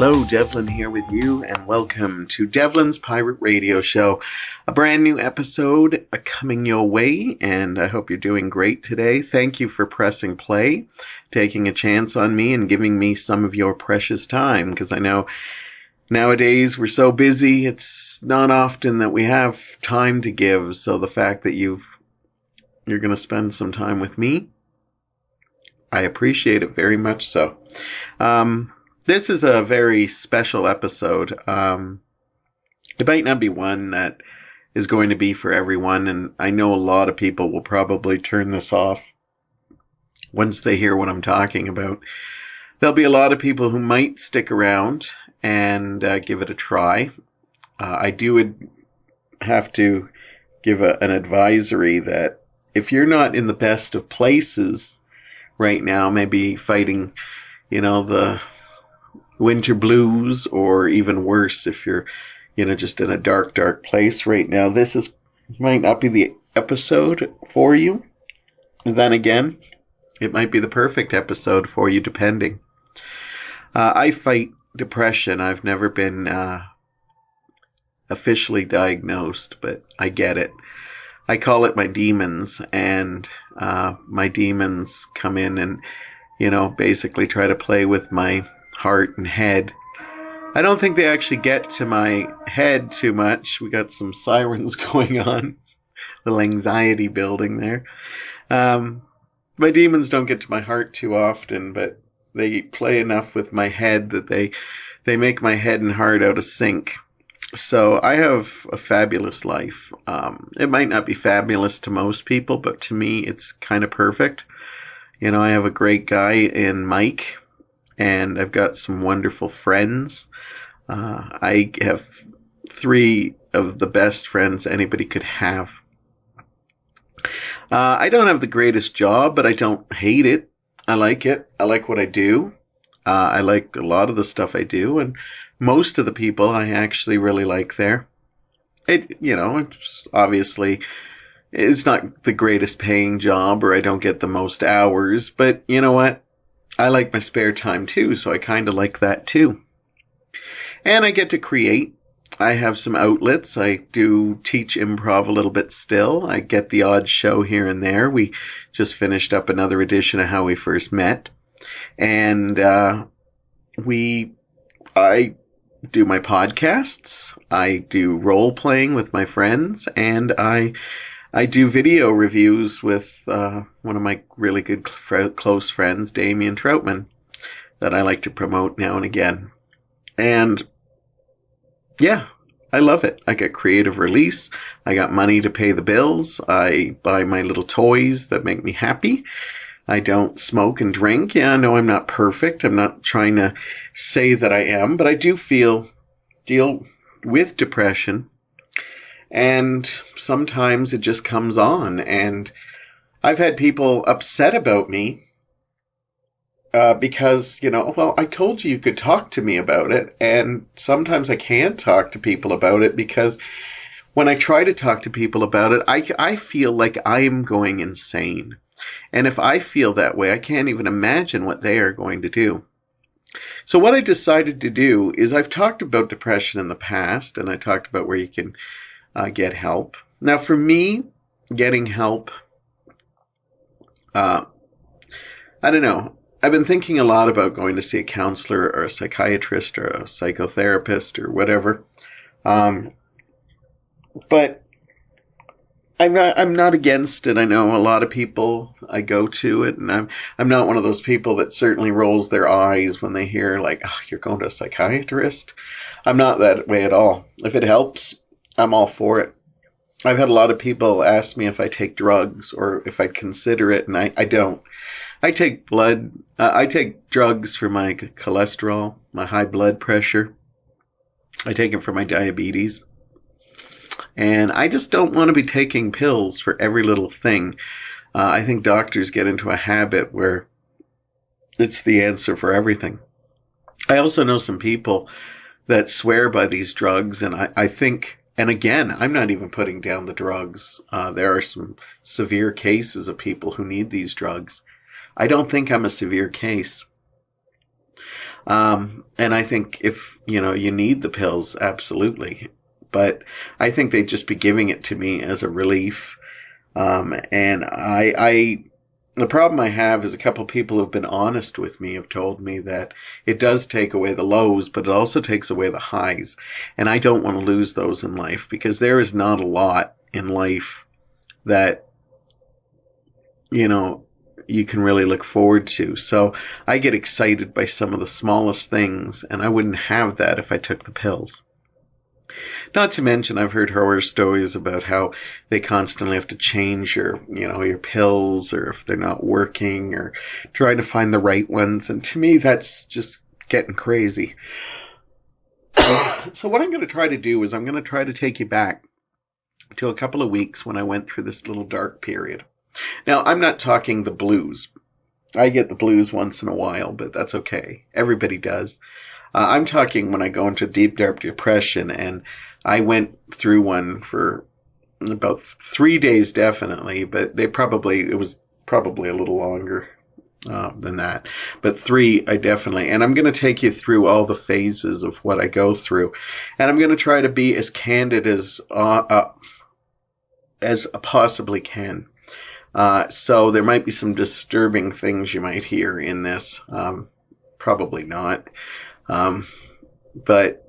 Hello, Devlin here with you, and welcome to Devlin's Pirate Radio Show. A brand new episode coming your way, and I hope you're doing great today. Thank you for pressing play, taking a chance on me, and giving me some of your precious time, because I know nowadays we're so busy, it's not often that we have time to give, so the fact that you're going to spend some time with me, I appreciate it very much so. This is a very special episode. It might not be one that is going to be for everyone, and I know a lot of people will probably turn this off once they hear what I'm talking about. There'll be a lot of people who might stick around and give it a try. I do have to give an advisory that if you're not in the best of places right now, maybe fighting, the winter blues, or even worse, if you're, just in a dark, dark place right now, this might not be the episode for you. And then again, it might be the perfect episode for you, depending. I fight depression. I've never been officially diagnosed, but I get it. I call it my demons, and my demons come in and, basically try to play with my heart and head. I don't think they actually get to my head too much. We got some sirens going on, a little anxiety building there. My demons don't get to my heart too often, but they play enough with my head that they make my head and heart out of sync. So I have a fabulous life. It might not be fabulous to most people, but to me it's kind of perfect. I have a great guy in Mike, and I've got some wonderful friends. I have 3 of the best friends anybody could have. I don't have the greatest job, but I don't hate it. I like it. I like what I do. I like a lot of the stuff I do, and most of the people I actually really like there. It's obviously, it's not the greatest paying job, or I don't get the most hours, but you know what? I like my spare time too, so I kind of like that too. And I get to create. I have some outlets. I do teach improv a little bit still. I get the odd show here and there. We just finished up another edition of How We First Met. And I do my podcasts. I do role playing with my friends, and I do video reviews with one of my really good close friends, Damien Troutman, that I like to promote now and again. And yeah, I love it. I get creative release. I got money to pay the bills. I buy my little toys that make me happy. I don't smoke and drink. Yeah, no, I'm not perfect. I'm not trying to say that I am, but I do deal with depression. And sometimes it just comes on. And I've had people upset about me because, I told you could talk to me about it. And sometimes I can't talk to people about it because when I try to talk to people about it, I feel like I'm going insane. And if I feel that way, I can't even imagine what they are going to do. So what I decided to do is, I've talked about depression in the past, and I talked about where you can get help. Now, for me, getting help, I don't know. I've been thinking a lot about going to see a counselor or a psychiatrist or a psychotherapist or whatever. But I'm not against it. I know a lot of people, I go to it, and I'm not one of those people that certainly rolls their eyes when they hear, like, oh, you're going to a psychiatrist. I'm not that way at all. If it helps, I'm all for it. I've had a lot of people ask me if I take drugs or if I consider it, and I don't. I take I take drugs for my cholesterol, my high blood pressure. I take it for my diabetes. And I just don't want to be taking pills for every little thing. I think doctors get into a habit where it's the answer for everything. I also know some people that swear by these drugs, and I think, and again, I'm not even putting down the drugs. There are some severe cases of people who need these drugs. I don't think I'm a severe case. And I think if, you need the pills, absolutely. But I think they'd just be giving it to me as a relief. And the problem I have is a couple of people who've been honest with me have told me that it does take away the lows, but it also takes away the highs. And I don't want to lose those in life, because there is not a lot in life that, you can really look forward to. So I get excited by some of the smallest things, and I wouldn't have that if I took the pills. Not to mention, I've heard horror stories about how they constantly have to change your pills, or if they're not working, or trying to find the right ones. And to me, that's just getting crazy. So what I'm going to try to do is I'm going to try to take you back to a couple of weeks when I went through this little dark period. Now, I'm not talking the blues. I get the blues once in a while, but that's okay. Everybody does. I'm talking when I go into deep, dark depression, and I went through one for about 3 days, definitely, but it was probably a little longer than that. But 3, I definitely, and I'm going to take you through all the phases of what I go through, and I'm going to try to be as candid as I possibly can. So there might be some disturbing things you might hear in this. Probably not. But,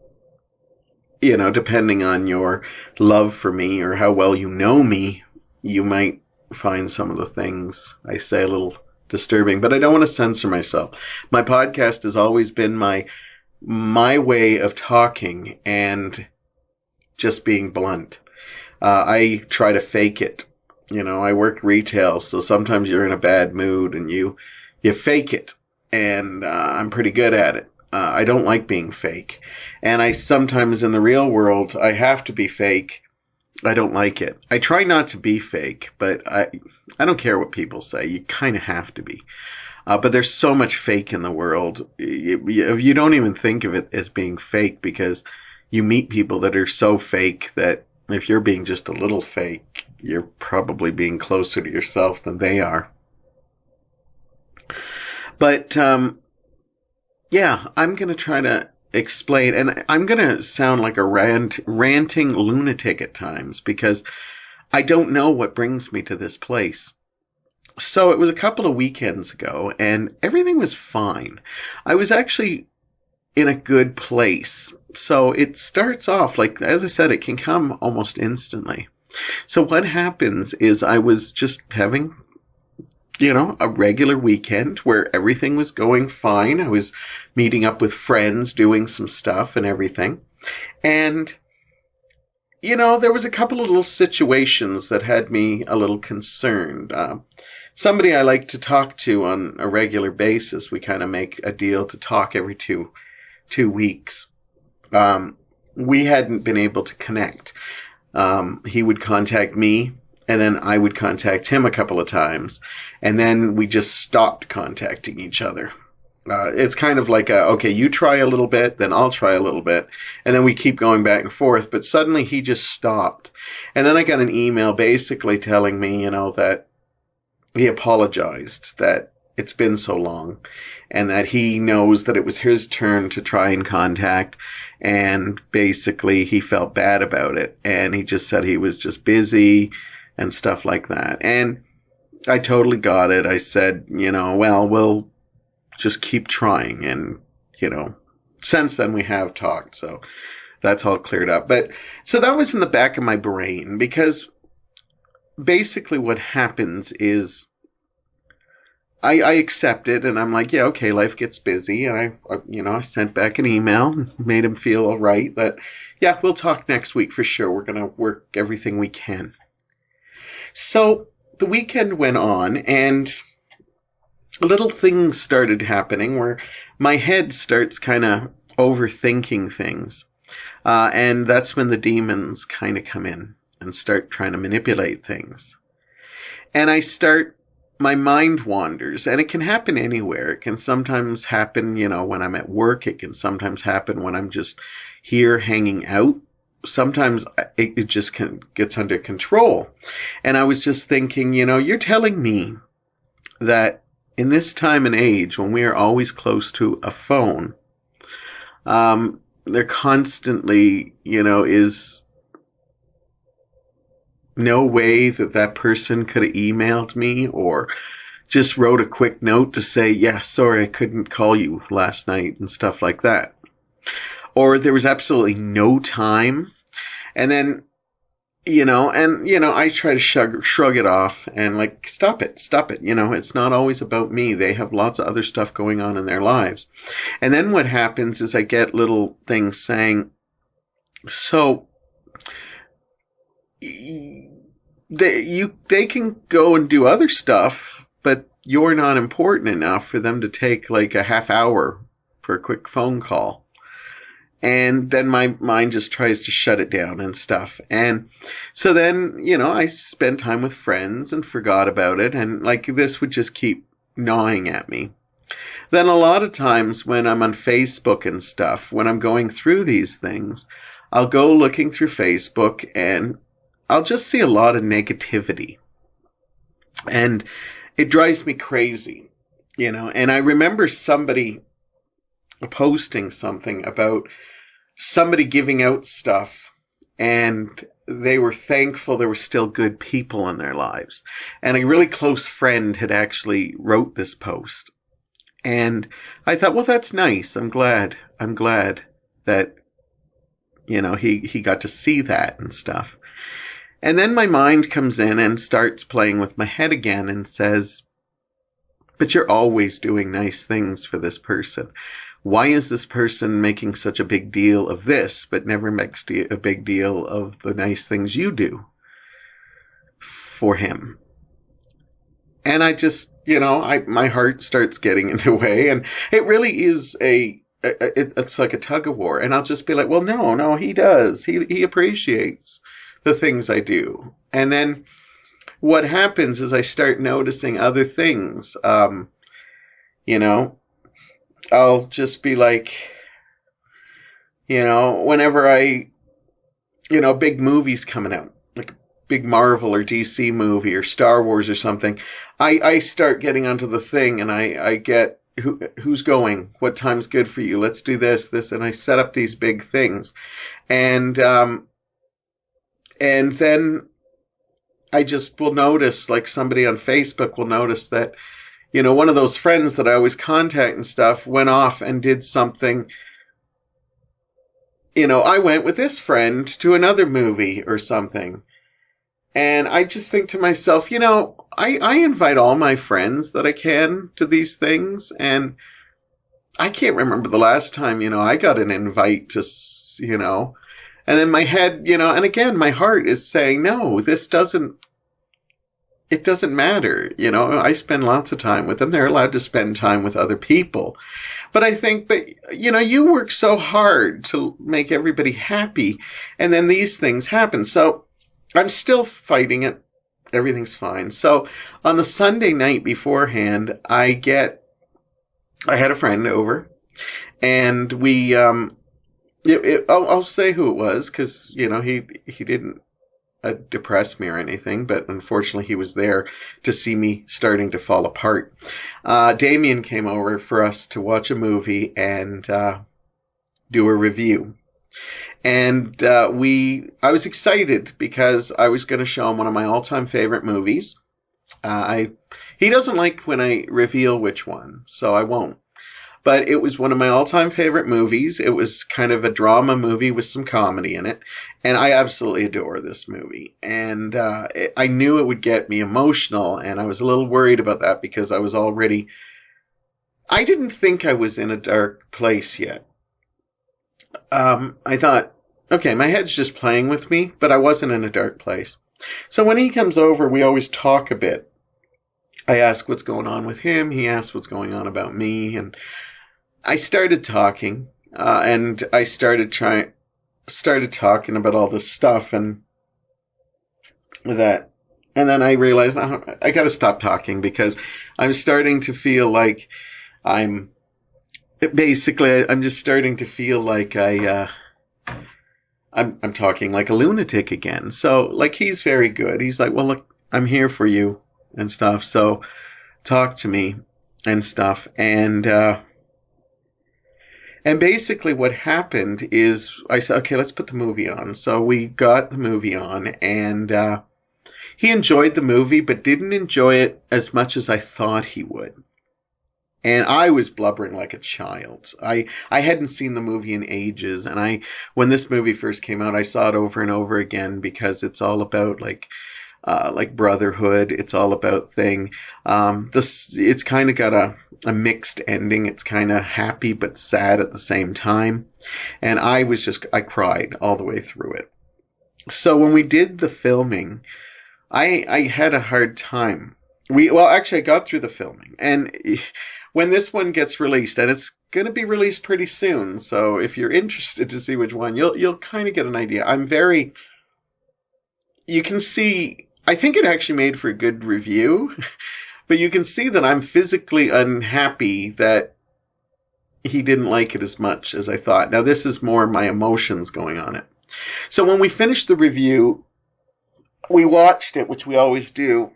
depending on your love for me or how well you know me, you might find some of the things I say a little disturbing. But I don't want to censor myself. My podcast has always been my way of talking and just being blunt. I try to fake it. I work retail, so sometimes you're in a bad mood and you fake it. And I'm pretty good at it. I don't like being fake. And I sometimes in the real world, I have to be fake. I don't like it. I try not to be fake, but I don't care what people say. You kind of have to be. But there's so much fake in the world. You don't even think of it as being fake, because you meet people that are so fake that if you're being just a little fake, you're probably being closer to yourself than they are. But, yeah, I'm going to try to explain, and I'm going to sound like a ranting lunatic at times, because I don't know what brings me to this place. So it was a couple of weekends ago, and everything was fine. I was actually in a good place. So it starts off, like, as I said, it can come almost instantly. So what happens is I was just having a regular weekend where everything was going fine. I was meeting up with friends, doing some stuff and everything. And, there was a couple of little situations that had me a little concerned. Somebody I like to talk to on a regular basis, we kind of make a deal to talk every two weeks. We hadn't been able to connect. He would contact me, and then I would contact him a couple of times, and then we just stopped contacting each other. It's kind of like okay, you try a little bit, then I'll try a little bit, and then we keep going back and forth, but suddenly he just stopped. And then I got an email basically telling me, that he apologized, that it's been so long, and that he knows that it was his turn to try and contact, and basically he felt bad about it, and he just said he was just busy and stuff like that. And I totally got it. I said, well, we'll just keep trying. And, since then we have talked. So that's all cleared up. But so that was in the back of my brain, because basically what happens is I accept it, and I'm like, yeah, okay, life gets busy. And I sent back an email, made him feel all right that, yeah, we'll talk next week for sure. We're going to work everything we can. So the weekend went on, and little things started happening where my head starts kind of overthinking things. And that's when the demons kind of come in and start trying to manipulate things. And my mind wanders, and it can happen anywhere. It can sometimes happen, when I'm at work. It can sometimes happen when I'm just here hanging out. Sometimes it just gets under control. And I was just thinking, you're telling me that in this time and age, when we are always close to a phone, There constantly, is no way that that person could have emailed me or just wrote a quick note to say, yeah, sorry, I couldn't call you last night and stuff like that. Or there was absolutely no time. And then, I try to shrug it off and like, stop it. It's not always about me. They have lots of other stuff going on in their lives. And then what happens is I get little things saying, so they can go and do other stuff, but you're not important enough for them to take like a half hour for a quick phone call. And then my mind just tries to shut it down and stuff. And so then, I spent time with friends and forgot about it. And like this would just keep gnawing at me. Then a lot of times when I'm on Facebook and stuff, when I'm going through these things, I'll go looking through Facebook and I'll just see a lot of negativity. And it drives me crazy, And I remember somebody posting something about somebody giving out stuff and they were thankful there were still good people in their lives. And a really close friend had actually wrote this post. And I thought, well, that's nice. I'm glad that, he got to see that and stuff. And then my mind comes in and starts playing with my head again and says, but you're always doing nice things for this person. Why is this person making such a big deal of this, but never makes a big deal of the nice things you do for him? And I just, my heart starts getting in the way, and it really is it's like a tug of war. And I'll just be like, well, no, he does. He appreciates the things I do. And then what happens is I start noticing other things. I'll just be like, whenever big movies coming out, like a big Marvel or DC movie or Star Wars or something, I start getting onto the thing and I get who's going, what time's good for you, let's do this, and I set up these big things. And then I just will notice, like somebody on Facebook will notice that, one of those friends that I always contact and stuff went off and did something. I went with this friend to another movie or something. And I just think to myself, I invite all my friends that I can to these things. And I can't remember the last time, I got an invite to, and then my head, and again, my heart is saying, no, it doesn't matter. I spend lots of time with them. They're allowed to spend time with other people. But I think, you work so hard to make everybody happy, and then these things happen. So I'm still fighting it. Everything's fine. So on the Sunday night beforehand, I had a friend over, and we, I'll say who it was, because, he didn't depress me or anything, but unfortunately he was there to see me starting to fall apart. Damien came over for us to watch a movie and do a review. And I was excited because I was going to show him one of my all-time favorite movies. He doesn't like when I reveal which one, so I won't. But it was one of my all-time favorite movies. It was kind of a drama movie with some comedy in it. And I absolutely adore this movie. And I knew it would get me emotional. And I was a little worried about that because I didn't think I was in a dark place yet. I thought, okay, my head's just playing with me, but I wasn't in a dark place. So when he comes over, we always talk a bit. I ask what's going on with him. He asks what's going on about me. And I started talking, and I started talking about all this stuff and that. And then I realized I got to stop talking because I'm starting to feel like I'm just starting to feel like I'm talking like a lunatic again. So like he's very good. He's like, well, look, I'm here for you and stuff. So talk to me and stuff. And And basically what happened is I said, okay, let's put the movie on. So we got the movie on, and he enjoyed the movie, but didn't enjoy it as much as I thought he would. And I was blubbering like a child. I hadn't seen the movie in ages, and when this movie first came out, I saw it over and over again because it's all about like brotherhood. It's all about it's kind of got a mixed ending. It's kind of happy but sad at the same time. And I cried all the way through it. So when we did the filming, I had a hard time. Actually, I got through the filming, and when this one gets released, and it's going to be released pretty soon, so if you're interested to see which one, you'll kind of get an idea. You can see, I think it actually made for a good review, but you can see that I'm physically unhappy that he didn't like it as much as I thought. Now, this is more my emotions going on it. So when we finished the review, we watched it, which we always do,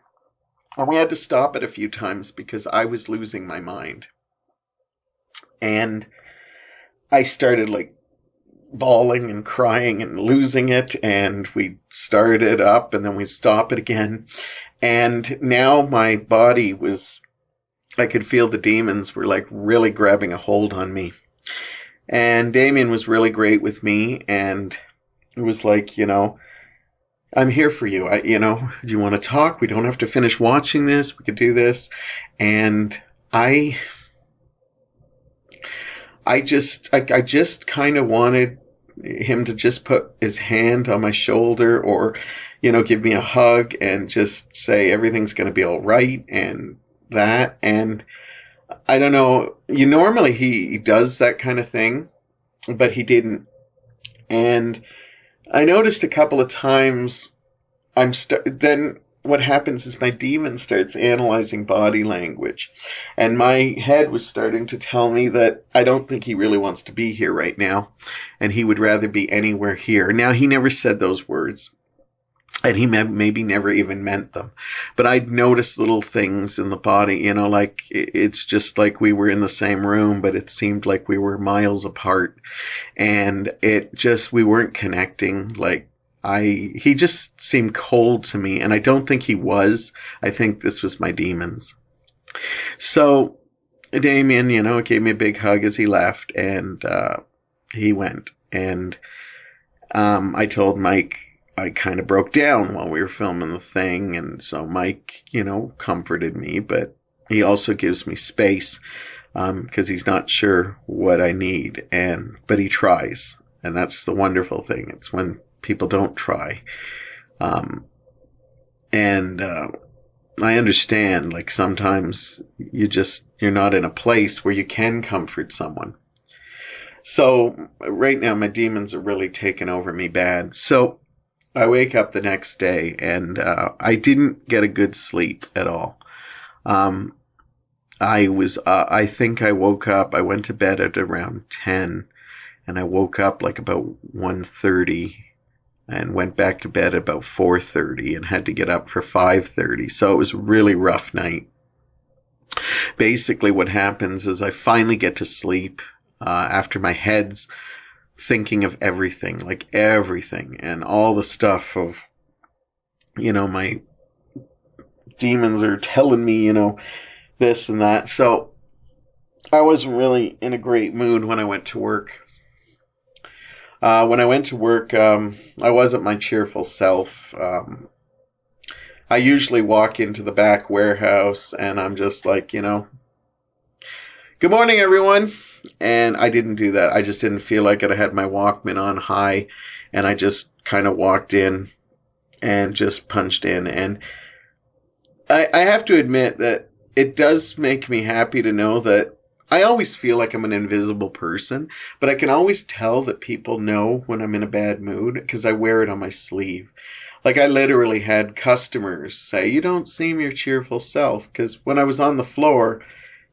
and we had to stop it a few times because I was losing my mind. And I started like bawling and crying and losing it, and we started it up and then we stop it again. And now my body I could feel the demons were like really grabbing a hold on me. And Damien was really great with me, and it was like, I'm here for you. Do you want to talk? We don't have to finish watching this. We could do this. And I just kind of wanted him to just put his hand on my shoulder, or, give me a hug and just say everything's going to be all right and that. And I don't know. Normally he does that kind of thing, but he didn't. And I noticed a couple of times then what happens is my demon starts analyzing body language, and my head was starting to tell me that I don't think he really wants to be here right now, and he would rather be anywhere here. Now, he never said those words, and he maybe never even meant them, but I'd noticed little things in the body, like it's just like we were in the same room, but it seemed like we were miles apart, and we weren't connecting. He just seemed cold to me, and I don't think he was. I think this was my demons. So Damien, gave me a big hug as he left, and he went. And I told Mike I kind of broke down while we were filming the thing, and so Mike, comforted me, but he also gives me space because he's not sure what I need, but he tries, and that's the wonderful thing. It's when people don't try. I understand, like, sometimes you're not in a place where you can comfort someone. So right now my demons are really taking over me bad. So I wake up the next day, and I didn't get a good sleep at all. I think I woke up, I went to bed at around 10, and I woke up like about 1:30 and went back to bed at about 4:30 and had to get up for 5:30. So it was a really rough night. Basically what happens is I finally get to sleep after my head's thinking of everything, like everything, and all the stuff of, my demons are telling me, this and that. So I wasn't really in a great mood when I went to work. When I went to work, I wasn't my cheerful self. I usually walk into the back warehouse and I'm just like, good morning, everyone. And I didn't do that. I just didn't feel like it. I had my Walkman on high, and I just kind of walked in and just punched in. And I have to admit that it does make me happy to know that I always feel like I'm an invisible person, but I can always tell that people know when I'm in a bad mood because I wear it on my sleeve. Like, I literally had customers say, "You don't seem your cheerful self," because when I was on the floor,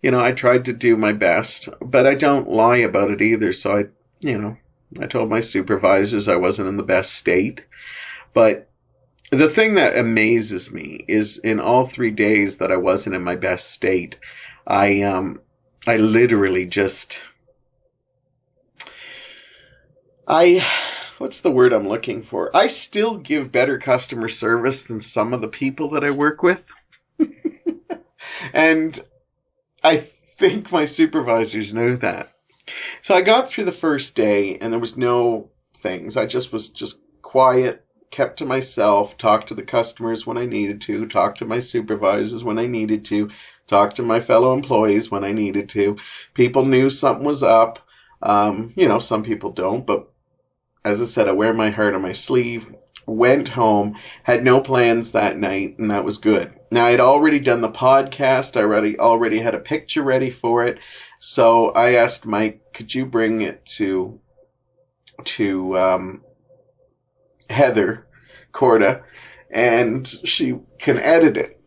I tried to do my best, but I don't lie about it either. So I told my supervisors I wasn't in the best state. But the thing that amazes me is in all 3 days that I wasn't in my best state, I literally just what's the word I'm looking for? I still give better customer service than some of the people that I work with. And I think my supervisors know that. So I got through the first day and there was no things. I just was just quiet, kept to myself, talked to the customers when I needed to, talked to my supervisors when I needed to, talked to my fellow employees when I needed to. People knew something was up. Some people don't, but as I said, I wear my heart on my sleeve. Went home, had no plans that night, and that was good. Now, I'd already done the podcast. I already had a picture ready for it. So I asked Mike, could you bring it to Heather Corda, and she can edit it.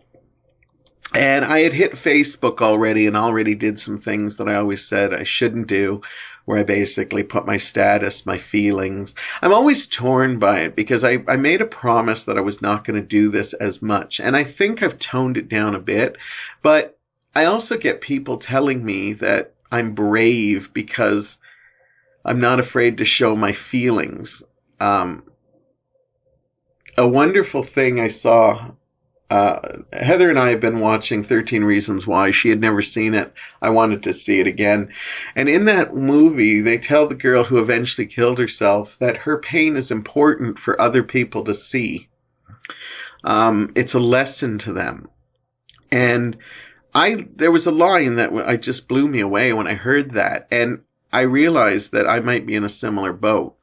And I had hit Facebook already and already did some things that I always said I shouldn't do, where I basically put my status, my feelings. I'm always torn by it because I made a promise that I was not going to do this as much. And I think I've toned it down a bit. But I also get people telling me that I'm brave because I'm not afraid to show my feelings. A wonderful thing I saw, Heather and I have been watching 13 Reasons Why. She had never seen it. I wanted to see it again. And in that movie, they tell the girl who eventually killed herself that her pain is important for other people to see. It's a lesson to them. And there was a line that I just blew me away when I heard that. And I realized that I might be in a similar boat.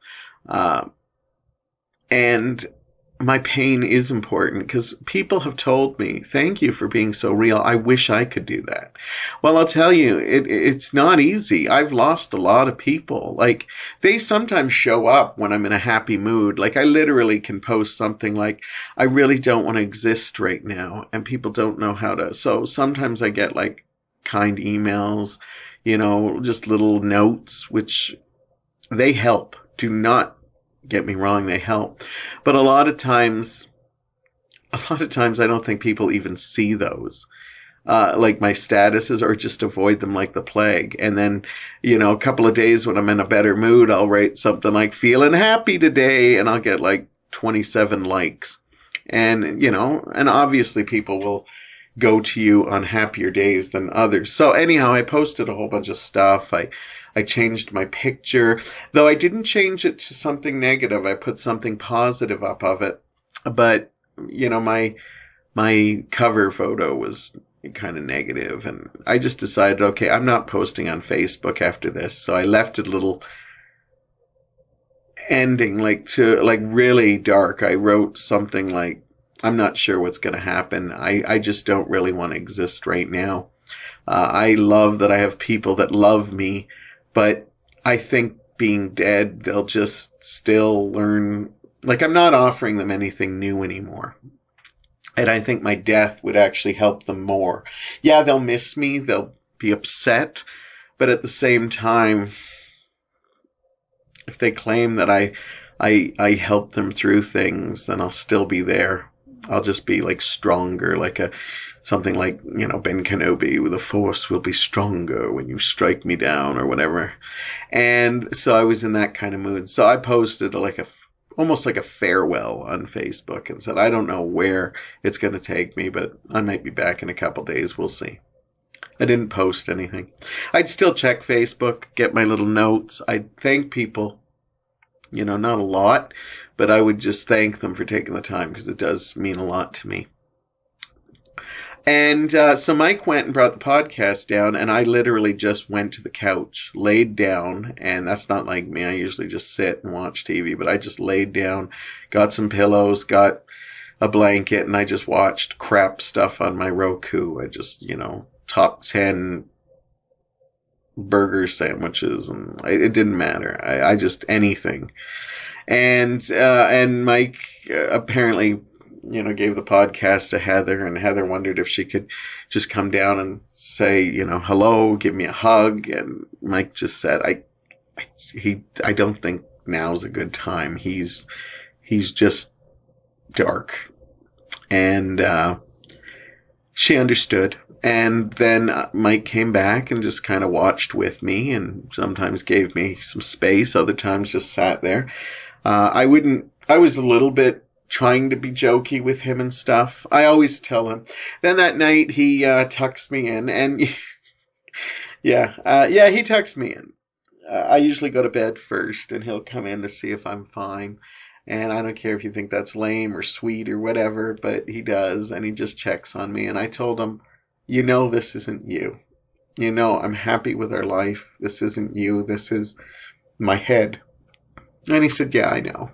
And my pain is important because people have told me, thank you for being so real. I wish I could do that. Well, I'll tell you, it's not easy. I've lost a lot of people. Like, they sometimes show up when I'm in a happy mood. Like, I literally can post something like, I really don't want to exist right now. And people don't know how to. So sometimes I get like kind emails, just little notes, which they help. Do not get me wrong, they help. But a lot of times I don't think people even see those. Like my statuses, or just avoid them like the plague. And then, a couple of days when I'm in a better mood, I'll write something like feeling happy today, and I'll get like 27 likes. And, and obviously people will go to you on happier days than others. So anyhow, I posted a whole bunch of stuff. I changed my picture, though I didn't change it to something negative. I put something positive up of it. But, my cover photo was kind of negative, and I just decided, okay, I'm not posting on Facebook after this. So I left it a little ending, like really dark. I wrote something like, I'm not sure what's going to happen. I just don't really want to exist right now. I love that I have people that love me. But I think being dead, they'll just still learn. Like, I'm not offering them anything new anymore. And I think my death would actually help them more. Yeah, they'll miss me. They'll be upset. But at the same time, if they claim that I helped them through things, then I'll still be there. I'll just be like stronger, like something like, Ben Kenobi, with the Force will be stronger when you strike me down, or whatever. And so I was in that kind of mood. So I posted almost like a farewell on Facebook and said, I don't know where it's going to take me, but I might be back in a couple days. We'll see. I didn't post anything. I'd still check Facebook, get my little notes. I'd thank people, not a lot, but I would just thank them for taking the time, because it does mean a lot to me. And so Mike went and brought the podcast down, and I literally just went to the couch, laid down, and that's not like me. I usually just sit and watch TV, but I just laid down, got some pillows, got a blanket, and I just watched crap stuff on my Roku. I just, top 10 burger sandwiches, and it didn't matter. I just anything. And Mike apparently gave the podcast to Heather, and Heather wondered if she could just come down and say, hello, give me a hug. And Mike just said, I don't think now's a good time. He's just dark. And, she understood. And then Mike came back and just kind of watched with me and sometimes gave me some space, other times just sat there. I was a little bit trying to be jokey with him and stuff. I always tell him. Then that night he tucks me in and yeah, he tucks me in. I usually go to bed first and he'll come in to see if I'm fine. And I don't care if you think that's lame or sweet or whatever, but he does, and he just checks on me. And I told him, this isn't you. I'm happy with our life. This isn't you. This is my head. And he said, yeah, I know.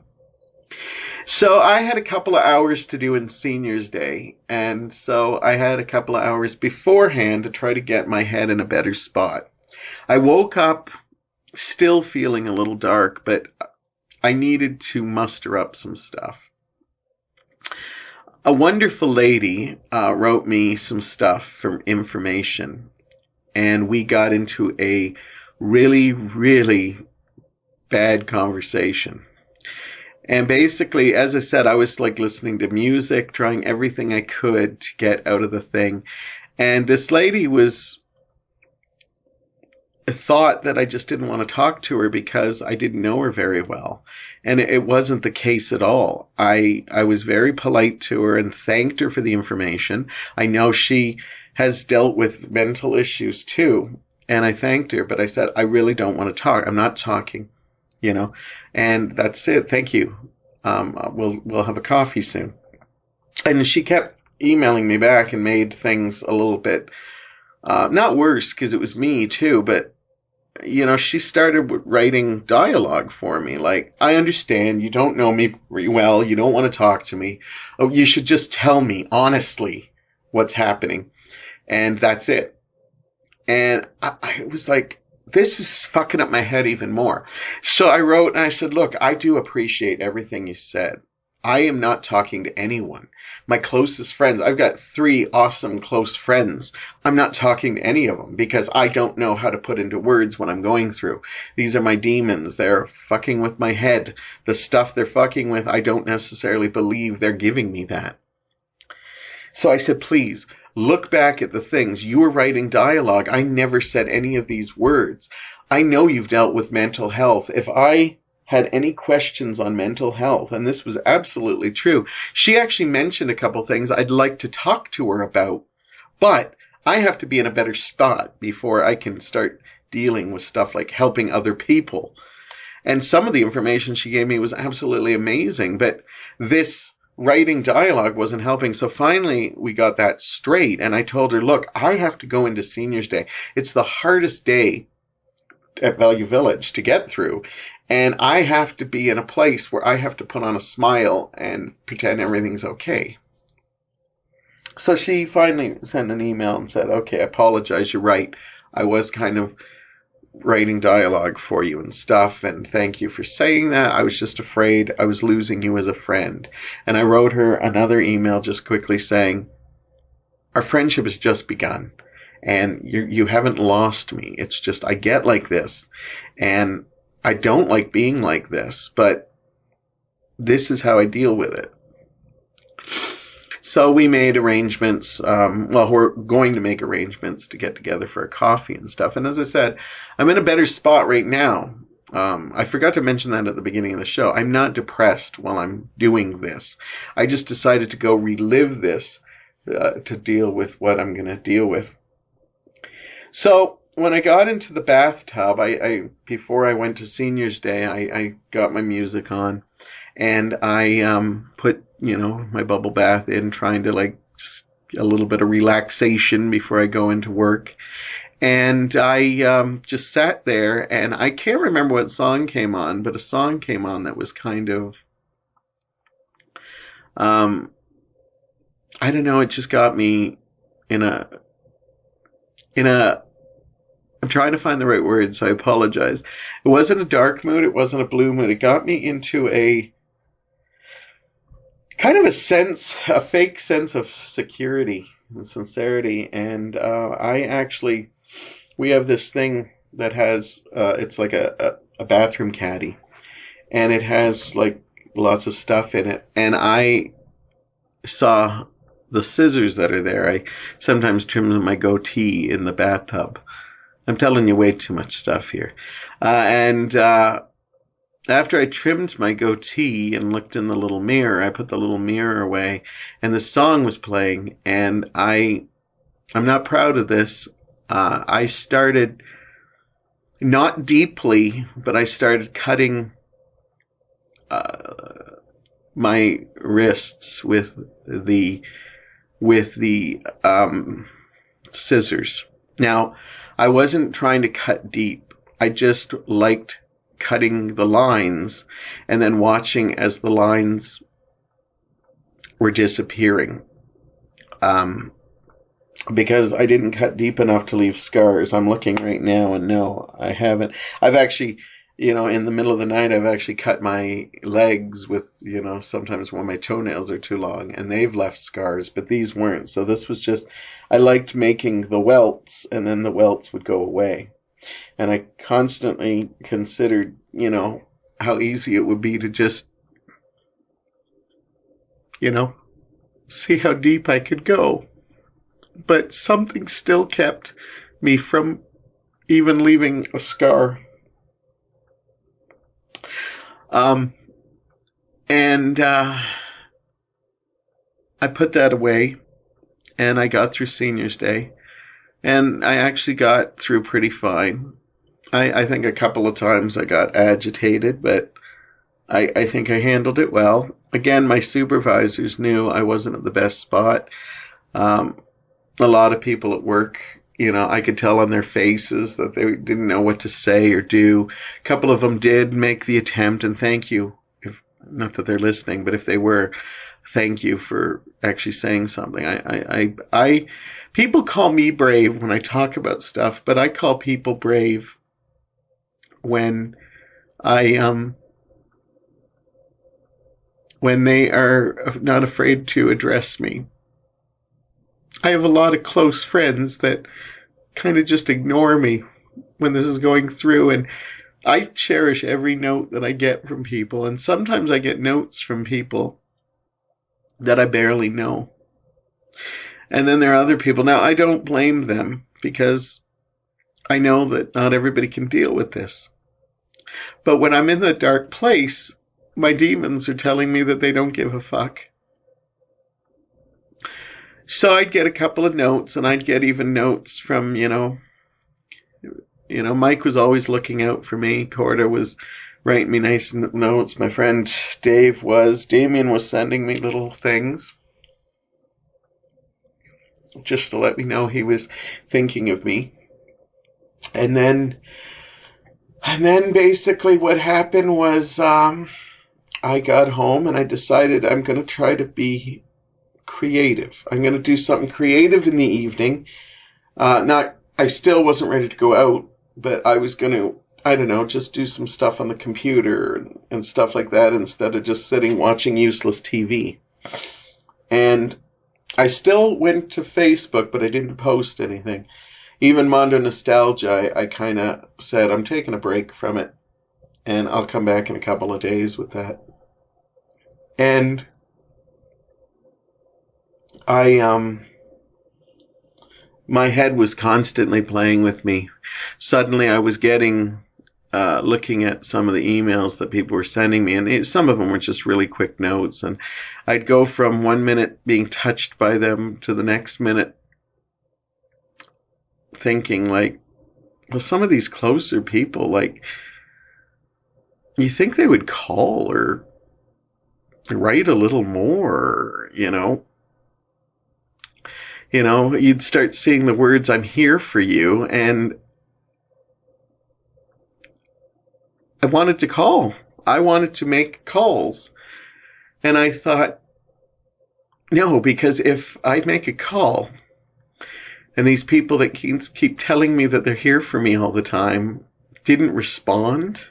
So I had a couple of hours to do in Senior's Day. And so I had a couple of hours beforehand to try to get my head in a better spot. I woke up still feeling a little dark, but I needed to muster up some stuff. A wonderful lady wrote me some stuff from information, and we got into a really, really bad conversation. And basically, as I said, I was like listening to music, trying everything I could to get out of the thing. And this lady thought that I just didn't want to talk to her because I didn't know her very well. And it wasn't the case at all. I was very polite to her and thanked her for the information. I know she has dealt with mental issues too. And I thanked her, but I said, I really don't want to talk. I'm not talking, and that's it. Thank you. We'll have a coffee soon. And she kept emailing me back and made things a little bit, not worse because it was me too, but she started writing dialogue for me. Like, I understand you don't know me very well. You don't want to talk to me. Oh, you should just tell me honestly what's happening. And that's it. And I was like, this is fucking up my head even more. So I wrote and I said, look, I do appreciate everything you said. I am not talking to anyone. My closest friends, I've got 3 awesome close friends. I'm not talking to any of them because I don't know how to put into words what I'm going through. These are my demons. They're fucking with my head. The stuff they're fucking with, I don't necessarily believe they're giving me that. So I said, please, look back at the things. You were writing dialogue. I never said any of these words. I know you've dealt with mental health. If I had any questions on mental health, and this was absolutely true. She actually mentioned a couple things I'd like to talk to her about, but I have to be in a better spot before I can start dealing with stuff like helping other people. And some of the information she gave me was absolutely amazing, but this writing dialogue wasn't helping. So finally we got that straight, and I told her, look, I have to go into Senior's Day. It's the hardest day at Value Village to get through. And I have to be in a place where I have to put on a smile and pretend everything's okay. So she finally sent an email and said, okay, I apologize. You're right. I was kind of writing dialogue for you and stuff. And thank you for saying that. I was just afraid I was losing you as a friend. And I wrote her another email just quickly saying, our friendship has just begun. And you haven't lost me. It's just I get like this. And I don't like being like this, but this is how I deal with it. So we made arrangements. We're going to make arrangements to get together for a coffee and stuff. And as I said, I'm in a better spot right now. I forgot to mention that at the beginning of the show. I'm not depressed while I'm doing this. I just decided to go relive this to deal with what I'm going to deal with. So when I got into the bathtub, I before I went to Senior's Day, I got my music on, and I put my bubble bath in, trying to like just a little bit of relaxation before I go into work. And I just sat there, and I can't remember what song came on, but a song came on that was kind of I don't know, it just got me in a I'm trying to find the right words, so I apologize. It wasn't a dark mood, it wasn't a blue mood. It got me into a kind of a fake sense of security and sincerity. And we have this thing that has, it's like a bathroom caddy, and it has like lots of stuff in it. And I saw the scissors that are there. I sometimes trim my goatee in the bathtub. I'm telling you way too much stuff here. And after I trimmed my goatee and looked in the little mirror, I put the little mirror away, and the song was playing, and I'm not proud of this. I started, not deeply, but I started cutting my wrists with the scissors. Now, I wasn't trying to cut deep. I just liked cutting the lines and then watching as the lines were disappearing. Because I didn't cut deep enough to leave scars. I'm looking right now and no, I haven't. I've actually, in the middle of the night, I've actually cut my legs with, sometimes when my toenails are too long, and they've left scars, but these weren't. So this was just, I liked making the welts, and then the welts would go away. And I constantly considered, how easy it would be to just, see how deep I could go. But something still kept me from even leaving a scar. And I put that away, and I got through Senior's Day, and I actually got through pretty fine. I think a couple of times I got agitated, but I think I handled it well. Again, my supervisors knew I wasn't at the best spot. A lot of people at work, I could tell on their faces that they didn't know what to say or do. A couple of them did make the attempt, and thank you. Not that they're listening, but if they were, thank you for actually saying something. People call me brave when I talk about stuff, but I call people brave when when they are not afraid to address me. I have a lot of close friends that kind of just ignore me when this is going through, and I cherish every note that I get from people, and sometimes I get notes from people that I barely know. And then there are other people. Now, I don't blame them because I know that not everybody can deal with this. But when I'm in the dark place, my demons are telling me that they don't give a fuck. So I'd get a couple of notes, and I'd get even notes from, Mike was always looking out for me. Corda was writing me nice notes. My friend Damien was sending me little things just to let me know he was thinking of me. And then basically what happened was I got home and I decided I'm going to try to be creative. I'm going to do something creative in the evening. I still wasn't ready to go out, but I was going to, just do some stuff on the computer and stuff like that instead of just sitting watching useless TV. And I still went to Facebook, but I didn't post anything. Even Mondo Nostalgia, I kind of said, I'm taking a break from it, and I'll come back in a couple of days with that. And my head was constantly playing with me. Suddenly I was looking at some of the emails that people were sending me, and some of them were just really quick notes, and I'd go from 1 minute being touched by them to the next minute thinking well, some of these closer people, you think they would call or write a little more, you'd start seeing the words, I'm here for you, and I wanted to call. I wanted to make calls. And I thought, no, because if I make a call and these people that keep telling me that they're here for me all the time didn't respond,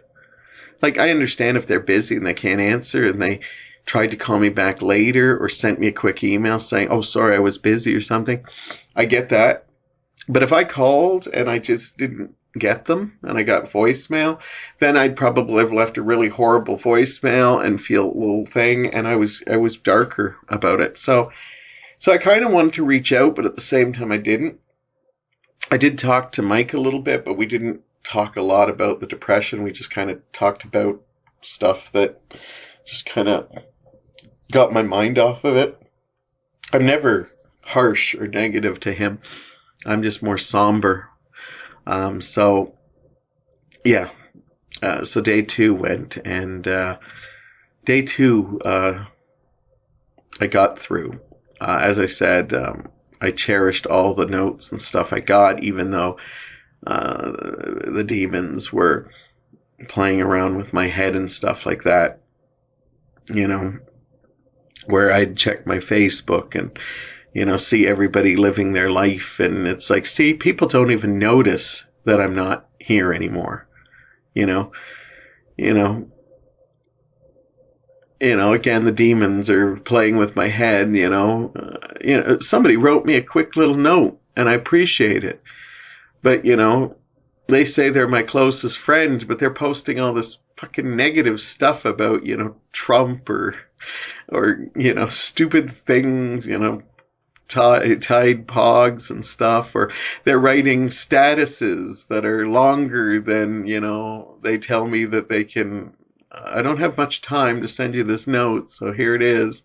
I understand if they're busy and they can't answer and they tried to call me back later or sent me a quick email saying, oh, sorry, I was busy or something. I get that. But if I called and I just didn't get them and I got voicemail, then I'd probably have left a really horrible voicemail and feel a little thing, and I was darker about it. So So I kind of wanted to reach out, but at the same time I didn't. I did talk to Mike a little bit, but we didn't talk a lot about the depression. We just kind of talked about stuff that just kind of got my mind off of it. I'm never harsh or negative to him. I'm just more somber. So day 2 went, and day 2 I got through. As I said, I cherished all the notes and stuff I got, even though the demons were playing around with my head and stuff like that. You know, where I'd check my Facebook and, see everybody living their life. And it's like, see, people don't even notice that I'm not here anymore. Again, the demons are playing with my head, somebody wrote me a quick little note and I appreciate it. But, they say they're my closest friend, but they're posting all this fucking negative stuff about, Trump or, stupid things, Tide Pogs and stuff, or they're writing statuses that are longer than, they tell me that they can. I don't have much time to send you this note, so here it is.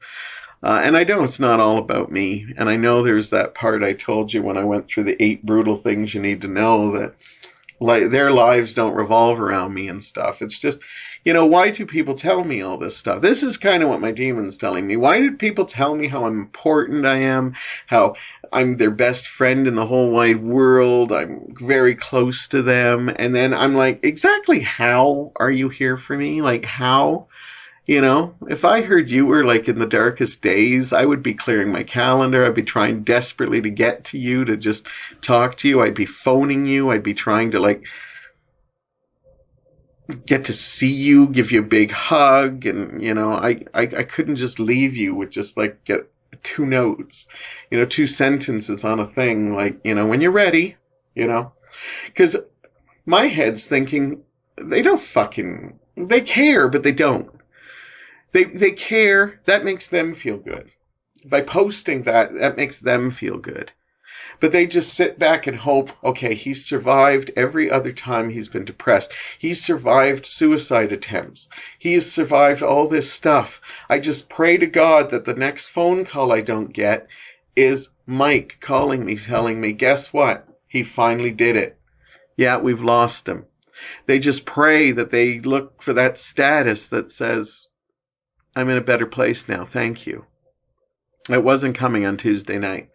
And I know it's not all about me, and I know there's that part I told you when I went through the 8 brutal things you need to know, that their lives don't revolve around me and stuff. It's just, why do people tell me all this stuff? This is kind of what my demon's telling me. Why do people tell me how important I am, how I'm their best friend in the whole wide world, I'm very close to them, and then I'm like, exactly how are you here for me? Like, how? If I heard you were like in the darkest days, I would be clearing my calendar. I'd be trying desperately to get to you, to just talk to you. I'd be phoning you. I'd be trying to like get to see you, give you a big hug. And, I couldn't just leave you with just like get 2 notes, 2 sentences on a thing. Like, when you're ready, because my head's thinking they care, but they don't. They care. That makes them feel good. By posting that makes them feel good. But they just sit back and hope, okay, he's survived every other time he's been depressed. He's survived suicide attempts. He has survived all this stuff. I just pray to God that the next phone call I don't get is Mike calling me, telling me, guess what? He finally did it. Yeah, we've lost him. They just pray that they look for that status that says, I'm in a better place now, thank you. It wasn't coming on Tuesday night.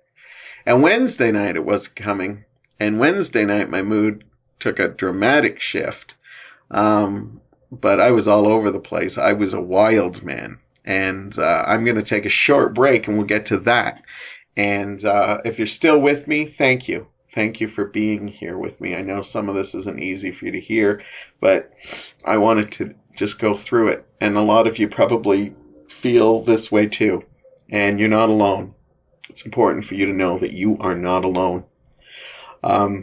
And Wednesday night it wasn't coming. And Wednesday night my mood took a dramatic shift. But I was all over the place. I was a wild man. And I'm going to take a short break and we'll get to that. And if you're still with me, thank you. Thank you for being here with me. I know some of this isn't easy for you to hear, but I wanted to just go through it. And a lot of you probably feel this way too. And you're not alone. It's important for you to know that you are not alone. We'll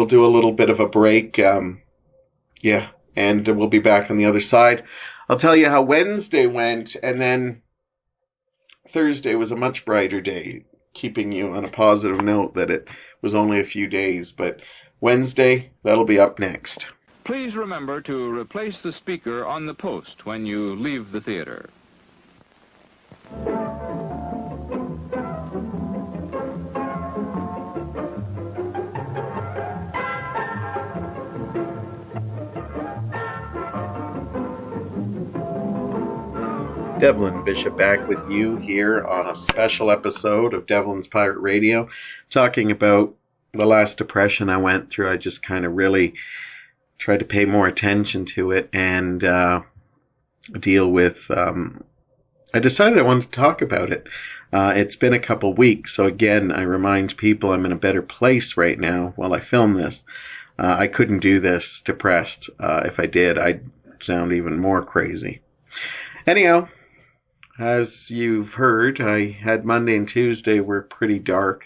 do a little bit of a break. And we'll be back on the other side. I'll tell you how Wednesday went, and then Thursday was a much brighter day, keeping you on a positive note that it was only a few days. But Wednesday, that'll be up next. Please remember to replace the speaker on the post when you leave the theater. Devlin Bishop back with you here on a special episode of Devlin's Pirate Radio, talking about the last depression I went through. I just kind of really tried to pay more attention to it and deal with. I decided I wanted to talk about it. It's been a couple weeks, so again, I remind people I'm in a better place right now while I film this. I couldn't do this depressed. If I did, I'd sound even more crazy. Anyhow, as you've heard, I had Monday and Tuesday were pretty dark.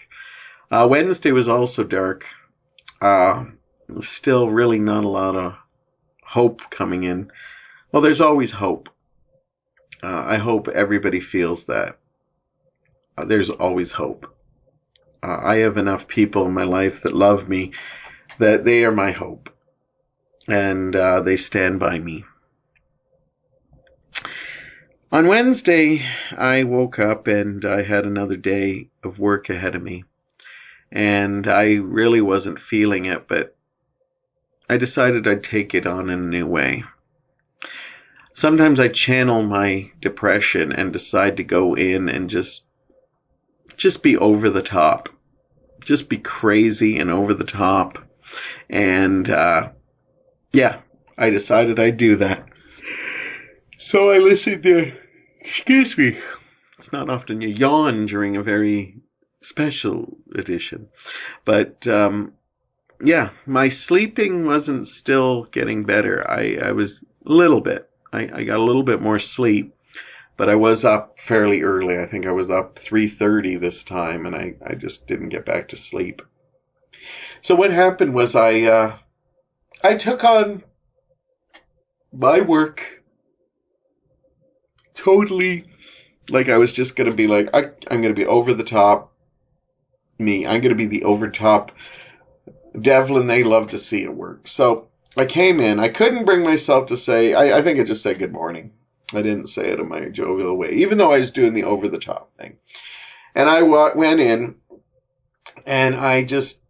Wednesday was also dark. Still really not a lot of hope coming in. Well, there's always hope. I hope everybody feels that. there's always hope. I have enough people in my life that love me, that they are my hope, and they stand by me. On Wednesday, I woke up and I had another day of work ahead of me. And I really wasn't feeling it, but I decided I'd take it on in a new way. Sometimes I channel my depression and decide to go in and just be over the top. Just be crazy and over the top. And, yeah, I decided I'd do that. So I listened to, excuse me, it's not often you yawn during a very special edition. But, yeah, my sleeping wasn't still getting better. I was a little bit. I got a little bit more sleep, but I was up fairly early. I think I was up 3:30 this time, and I just didn't get back to sleep. So what happened was I took on my work totally like I was just going to be like, I'm going to be over the top me. I'm going to be the over top Devlin they love to see at work. So I came in. I couldn't bring myself to say, I think I just said good morning. I didn't say it in my jovial way, even though I was doing the over the top thing. And I went in and I just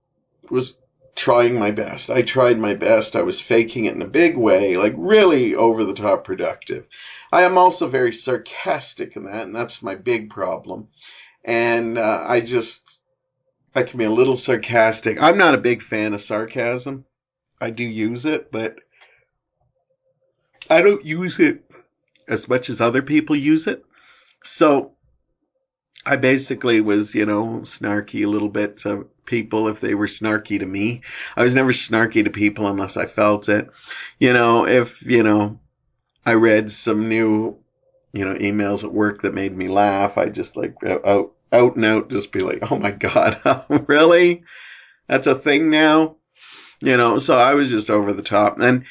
was trying my best. I tried my best. I was faking it in a big way, like really over the top productive. I am also very sarcastic in that, and that's my big problem. And I can be a little sarcastic. I'm not a big fan of sarcasm. I do use it, but I don't use it as much as other people use it. So I basically was, snarky a little bit to people if they were snarky to me. I was never snarky to people unless I felt it. If, I read some new, emails at work that made me laugh, I just out and out just be like, oh my God, really? That's a thing now? So I was just over the top. And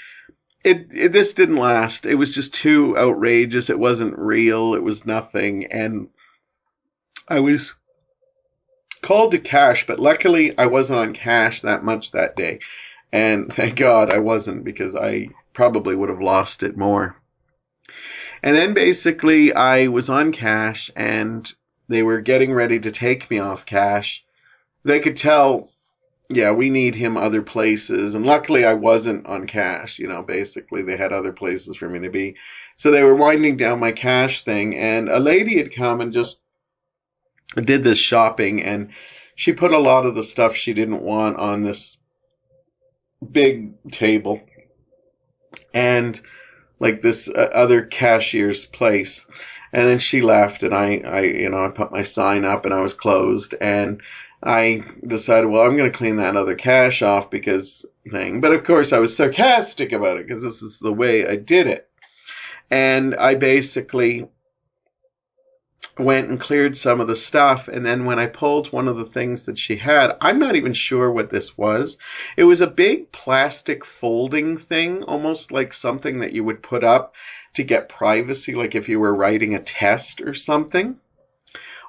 this didn't last. It was just too outrageous. It wasn't real. It was nothing. And I was called to cash, but luckily I wasn't on cash that much that day. And thank God I wasn't, because I probably would have lost it more. And then basically I was on cash and they were getting ready to take me off cash. They could tell, yeah, we need him other places. And luckily I wasn't on cash. Basically they had other places for me to be. So they were winding down my cash thing. And a lady had come and just did this shopping. And she put a lot of the stuff she didn't want on this big table. And like this other cashier's place. And then she left, and I put my sign up and I was closed, and I decided, well, I'm going to clean that other cash off but of course I was sarcastic about it because this is the way I did it. And I basically went and cleared some of the stuff, and then when I pulled one of the things that she had, I'm not even sure what this was. It was a big plastic folding thing, almost like something that you would put up to get privacy, like if you were writing a test or something,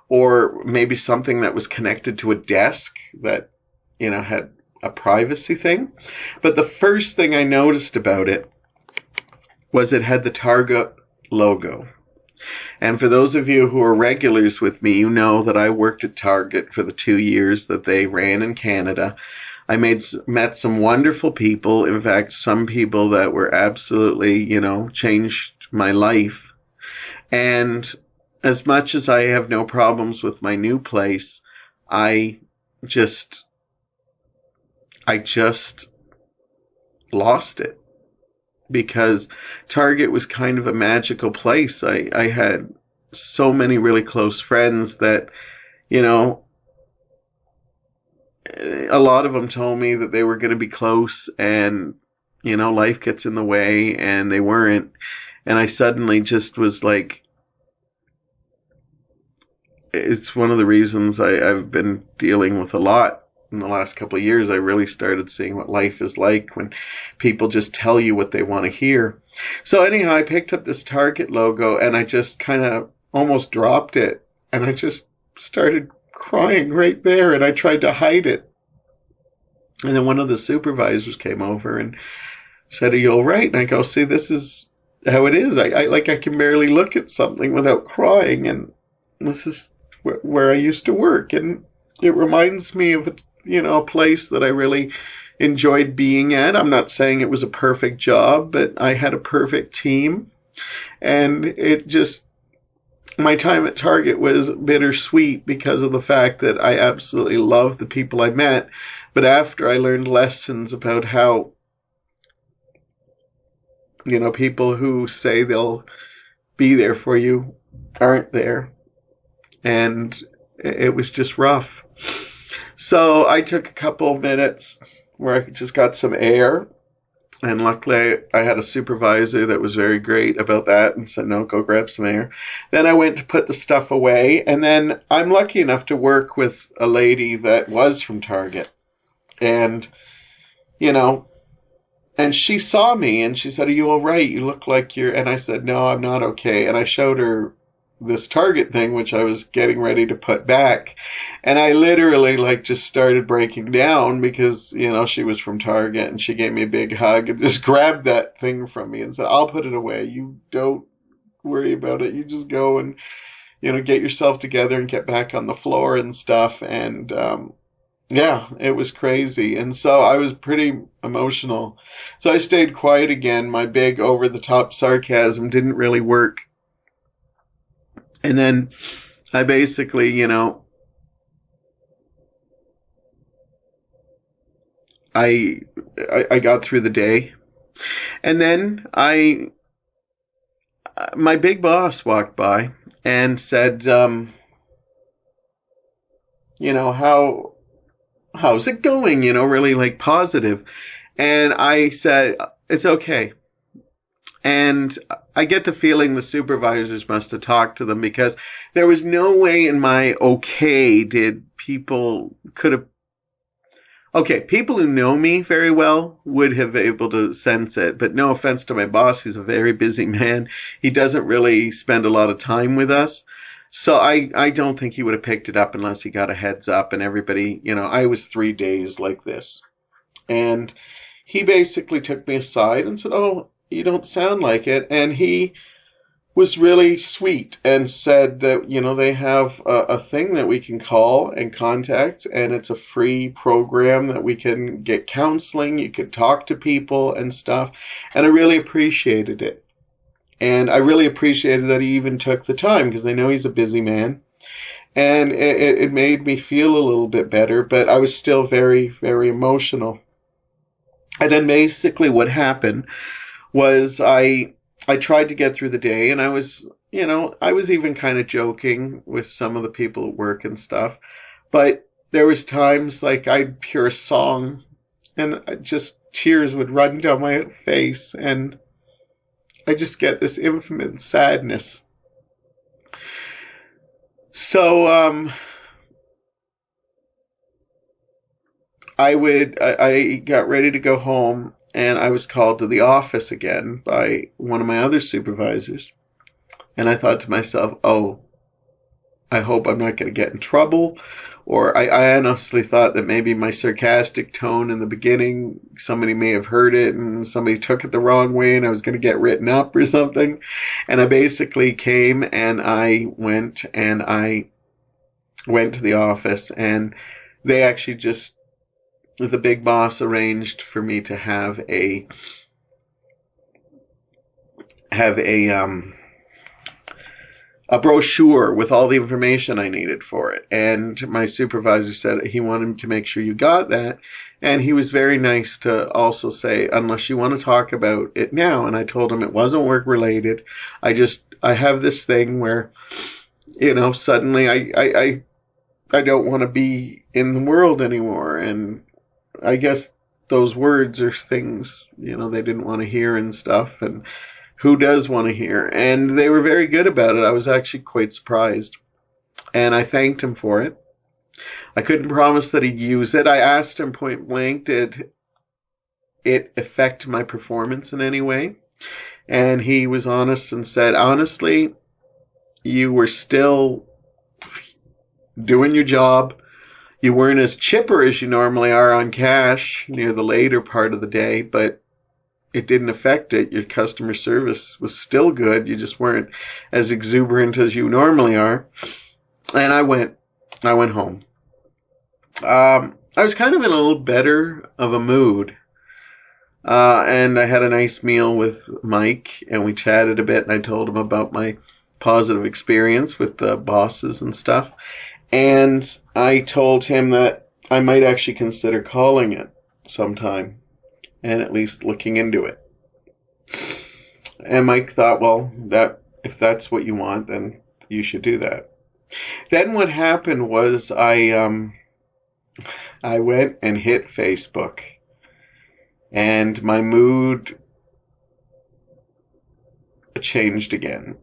or maybe something that was connected to a desk that, had a privacy thing. But the first thing I noticed about it was it had the Target logo. And for those of you who are regulars with me, you know that I worked at Target for the 2 years that they ran in Canada. I met some wonderful people. In fact, some people that were absolutely, changed my life. And as much as I have no problems with my new place, I just lost it. Because Target was kind of a magical place. I had so many really close friends that, a lot of them told me that they were going to be close and, life gets in the way, and they weren't. And I suddenly just was like, it's one of the reasons I've been dealing with a lot. In the last couple of years, I really started seeing what life is like when people just tell you what they want to hear. So anyhow, I picked up this Target logo and I just kind of almost dropped it. And I just started crying right there, and I tried to hide it. And then one of the supervisors came over and said, "Are you all right?" And I go, "See, this is how it is. I can barely look at something without crying, and this is where I used to work, and it reminds me of a place that I really enjoyed being at. I'm not saying it was a perfect job, but I had a perfect team, and my time at Target was bittersweet because of the fact that I absolutely loved the people I met, but after I learned lessons about how people who say they'll be there for you aren't there. And it was just rough. So I took a couple of minutes where I just got some air. And luckily I had a supervisor that was very great about that and said, "No, go grab some air." Then I went to put the stuff away. And then I'm lucky enough to work with a lady that was from Target. And, and she saw me and she said, "Are you all right? You look like you're..." And I said, "No, I'm not okay." And I showed her this Target thing, which I was getting ready to put back. And I literally just started breaking down because, she was from Target and she gave me a big hug and just grabbed that thing from me and said, "I'll put it away. You don't worry about it. You just go and, get yourself together and get back on the floor and stuff." And, yeah, it was crazy. And so I was pretty emotional. So I stayed quiet again. My big over-the-top sarcasm didn't really work. And then I basically, I got through the day. And then my big boss walked by and said, how's it going? Really positive. And I said, "It's okay." And I get the feeling the supervisors must have talked to them because there was no way in my okay people who know me very well would have been able to sense it. But no offense to my boss, he's a very busy man. He doesn't really spend a lot of time with us. So I don't think he would have picked it up unless he got a heads up. And everybody, I was 3 days like this. And he basically took me aside and said, "Oh, you don't sound like it." And he was really sweet and said that, they have a thing that we can call and contact, and it's a free program that we can get counseling. You could talk to people and stuff. And I really appreciated it. And I really appreciated that he even took the time because I know he's a busy man. And it made me feel a little bit better, but I was still very, very emotional. And then basically what happened was I tried to get through the day, and I was even kind of joking with some of the people at work and stuff. But there was times I'd hear a song and just tears would run down my face, and I just get this infinite sadness. So I got ready to go home, and I was called to the office again by one of my other supervisors. And I thought to myself, "Oh, I hope I'm not going to get in trouble." Or I honestly thought that maybe my sarcastic tone in the beginning, somebody may have heard it and somebody took it the wrong way and I was going to get written up or something. And I basically came and I went to the office, and they actually the big boss arranged for me to have a brochure with all the information I needed for it. And my supervisor said he wanted to make sure you got that. And he was very nice to also say, "Unless you want to talk about it now." And I told him it wasn't work related. I have this thing where, suddenly I don't want to be in the world anymore. And I guess those words are things, they didn't want to hear and stuff. And who does want to hear? And they were very good about it. I was actually quite surprised. And I thanked him for it. I couldn't promise that he'd use it. I asked him point blank, did it affect my performance in any way? And he was honest and said, "Honestly, you were still doing your job. You weren't as chipper as you normally are on cash near the later part of the day, but it didn't affect it. Your customer service was still good. You just weren't as exuberant as you normally are. And I went home. I was kind of in a little better of a mood. And I had a nice meal with Mike, and we chatted a bit, and I told him about my positive experience with the bosses and stuff. And I told him that I might actually consider calling it sometime and at least looking into it. And Mike thought, well, if that's what you want, then you should do that. Then what happened was I went and hit Facebook, and my mood changed again.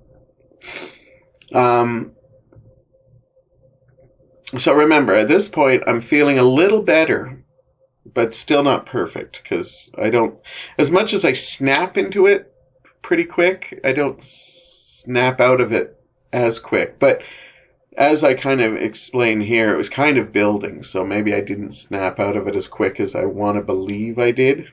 So remember, at this point, I'm feeling a little better, but still not perfect, because I don't, as much as I snap into it pretty quick, I don't snap out of it as quick. But as I kind of explain here, it was kind of building, so maybe I didn't snap out of it as quick as I want to believe I did.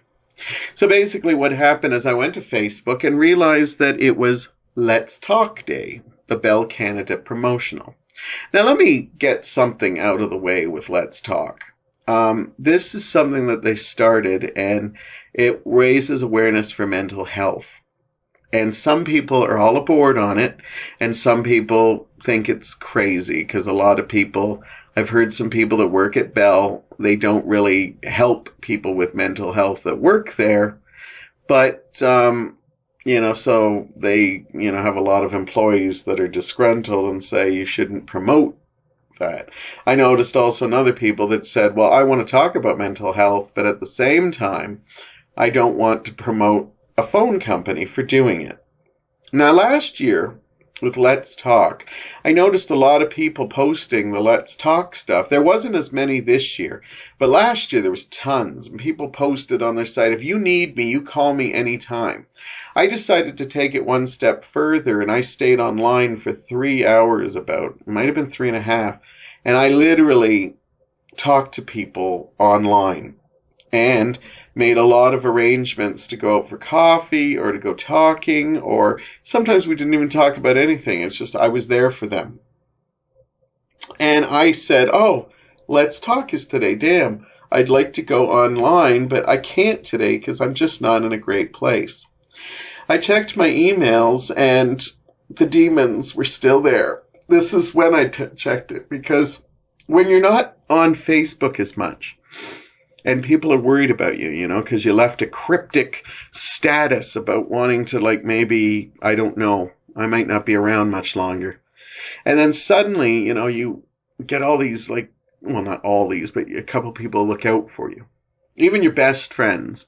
So basically what happened is I went to Facebook and realized that it was Let's Talk Day, the Bell Canada promotional. Now let me get something out of the way with Let's Talk. This is something that they started, and it raises awareness for mental health. And some people are all aboard on it, and some people think it's crazy, because a lot of people, I've heard some people that work at Bell, they don't really help people with mental health that work there, but, so they, have a lot of employees that are disgruntled and say you shouldn't promote that. I noticed also in other people that said, well, I want to talk about mental health, but at the same time, I don't want to promote a phone company for doing it. Now, last year with Let's Talk, I noticed a lot of people posting the Let's Talk stuff. There wasn't as many this year, but last year there was tons. And people posted on their site, if you need me, you call me anytime. I decided to take it one step further, and I stayed online for 3 hours about. It might have been 3.5. And I literally talked to people online and made a lot of arrangements to go out for coffee or to go talking, or sometimes we didn't even talk about anything. It's just I was there for them. And I said, oh, Let's Talk is today. Damn, I'd like to go online, but I can't today because I'm just not in a great place. I checked my emails, and the demons were still there. This is when I checked it, because when you're not on Facebook as much, and people are worried about you, because you left a cryptic status about wanting to, maybe, I don't know, I might not be around much longer. And then suddenly, you get all these, well, not all these, but a couple people look out for you. Even your best friends.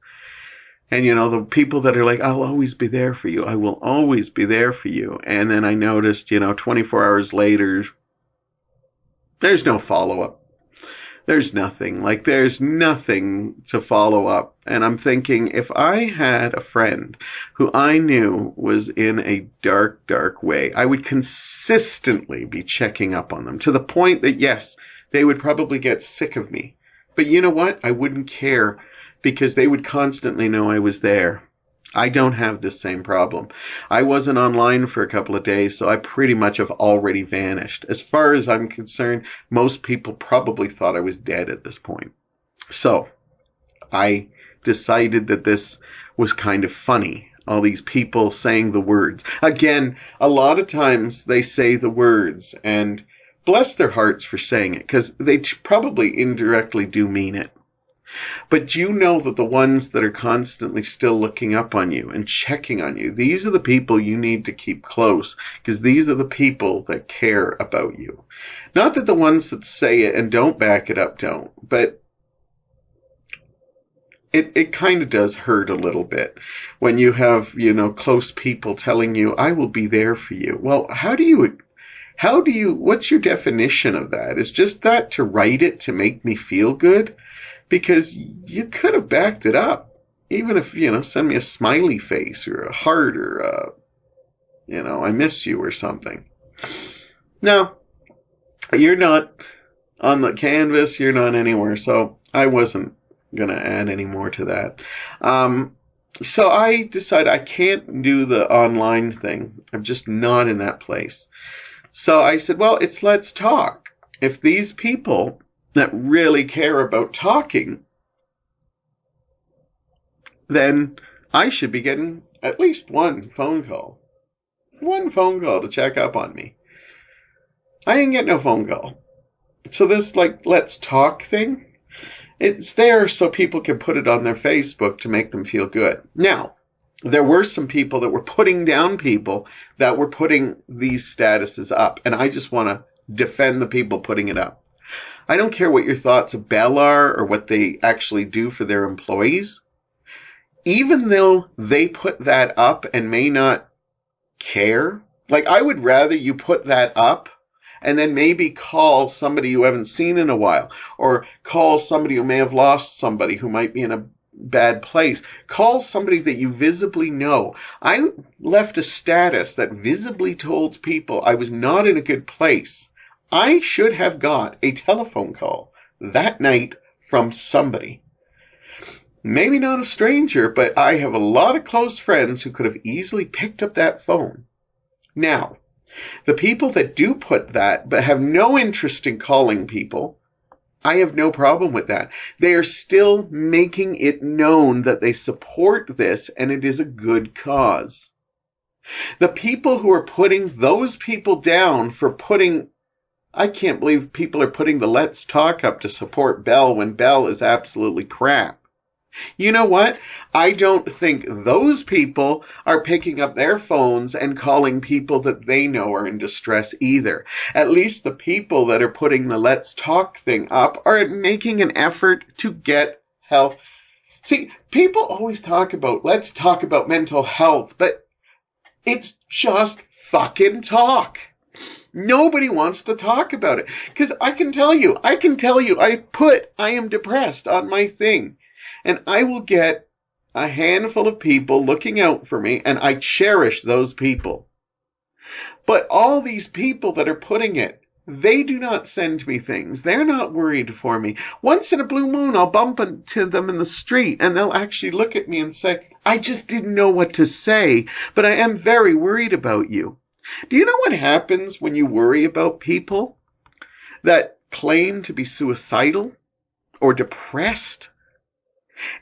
And, the people that are like, I'll always be there for you. I will always be there for you. And then I noticed, 24 hours later, there's no follow-up. There's nothing. There's nothing to follow up. And I'm thinking, if I had a friend who I knew was in a dark, dark way, I would consistently be checking up on them to the point that, yes, they would probably get sick of me. But you know what? I wouldn't care, because they would constantly know I was there. I don't have this same problem. I wasn't online for a couple of days, so I pretty much have already vanished. As far as I'm concerned, most people probably thought I was dead at this point. So I decided that this was kind of funny. All these people saying the words. Again, a lot of times they say the words, and bless their hearts for saying it, because they probably indirectly do mean it. But that the ones that are constantly still looking up on you and checking on you, these are the people you need to keep close, because these are the people that care about you. Not that the ones that say it and don't back it up don't, but it kind of does hurt a little bit when you have, close people telling you, I will be there for you. Well, what's your definition of that? Is just that to write it to make me feel good? Because you could have backed it up. Even if, send me a smiley face or a heart or I miss you or something. Now, You're not on the canvas, you're not anywhere. So I wasn't going to add any more to that. So I decided I can't do the online thing. I'm just not in that place. So I said, well, it's Let's Talk. If these people that really care about talking, then I should be getting at least one phone call. One phone call to check up on me. I didn't get no phone call. So this Let's Talk thing, it's there so people can put it on their Facebook to make them feel good. Now, there were some people that were putting down people that were putting these statuses up, and I just want to defend the people putting it up. I don't care what your thoughts of Bell are or what they actually do for their employees. Even though they put that up and may not care, I would rather you put that up and then maybe call somebody you haven't seen in a while, or call somebody who may have lost somebody who might be in a bad place. Call somebody that you visibly know. I left a status that visibly told people I was not in a good place. I should have got a telephone call that night from somebody. Maybe not a stranger, but I have a lot of close friends who could have easily picked up that phone. Now, the people that do put that but have no interest in calling people, I have no problem with that. They are still making it known that they support this and it is a good cause. The people who are putting those people down for putting, I can't believe people are putting the Let's Talk up to support Bell when Bell is absolutely crap. You know what? I don't think those people are picking up their phones and calling people that they know are in distress either. At least the people that are putting the Let's Talk thing up are making an effort to get help. See, people always talk about, let's talk about mental health, but it's just fucking talk. Nobody wants to talk about it. Because I can tell you, I am depressed on my thing. And I will get a handful of people looking out for me, and I cherish those people. But all these people that are putting it, they do not send me things. They're not worried for me. Once in a blue moon, I'll bump into them in the street, and they'll actually look at me and say, I just didn't know what to say, but I am very worried about you. Do you know what happens when you worry about people that claim to be suicidal or depressed?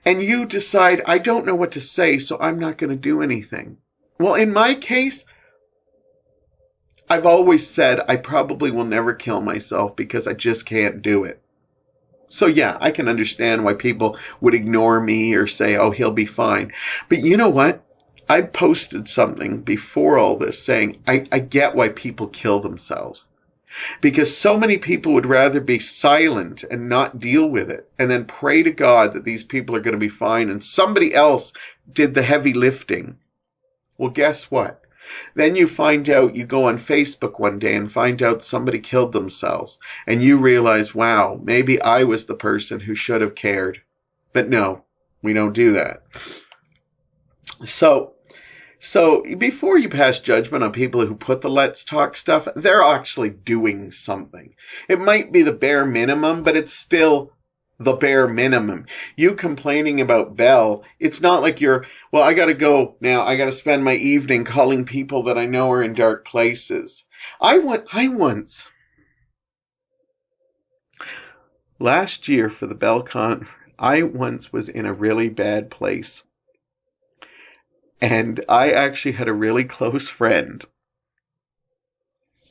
And you decide, I don't know what to say, so I'm not going to do anything. Well, in my case, I've always said I probably will never kill myself because I just can't do it. So yeah, I can understand why people would ignore me or say, oh, he'll be fine. But you know what? I posted something before all this saying, I get why people kill themselves. Because so many people would rather be silent and not deal with it and then pray to God that these people are going to be fine and somebody else did the heavy lifting. Well, guess what? Then you find out, you go on Facebook one day and find out somebody killed themselves and you realize, wow, maybe I was the person who should have cared. But no, we don't do that. So before you pass judgment on people who put the Let's Talk stuff, they're actually doing something. It might be the bare minimum, but it's still the bare minimum. You complaining about Bell, it's not like you're, well, I got to go now. I got to spend my evening calling people that I know are in dark places. Last year for the BellCon, I once was in a really bad place. And I actually had a really close friend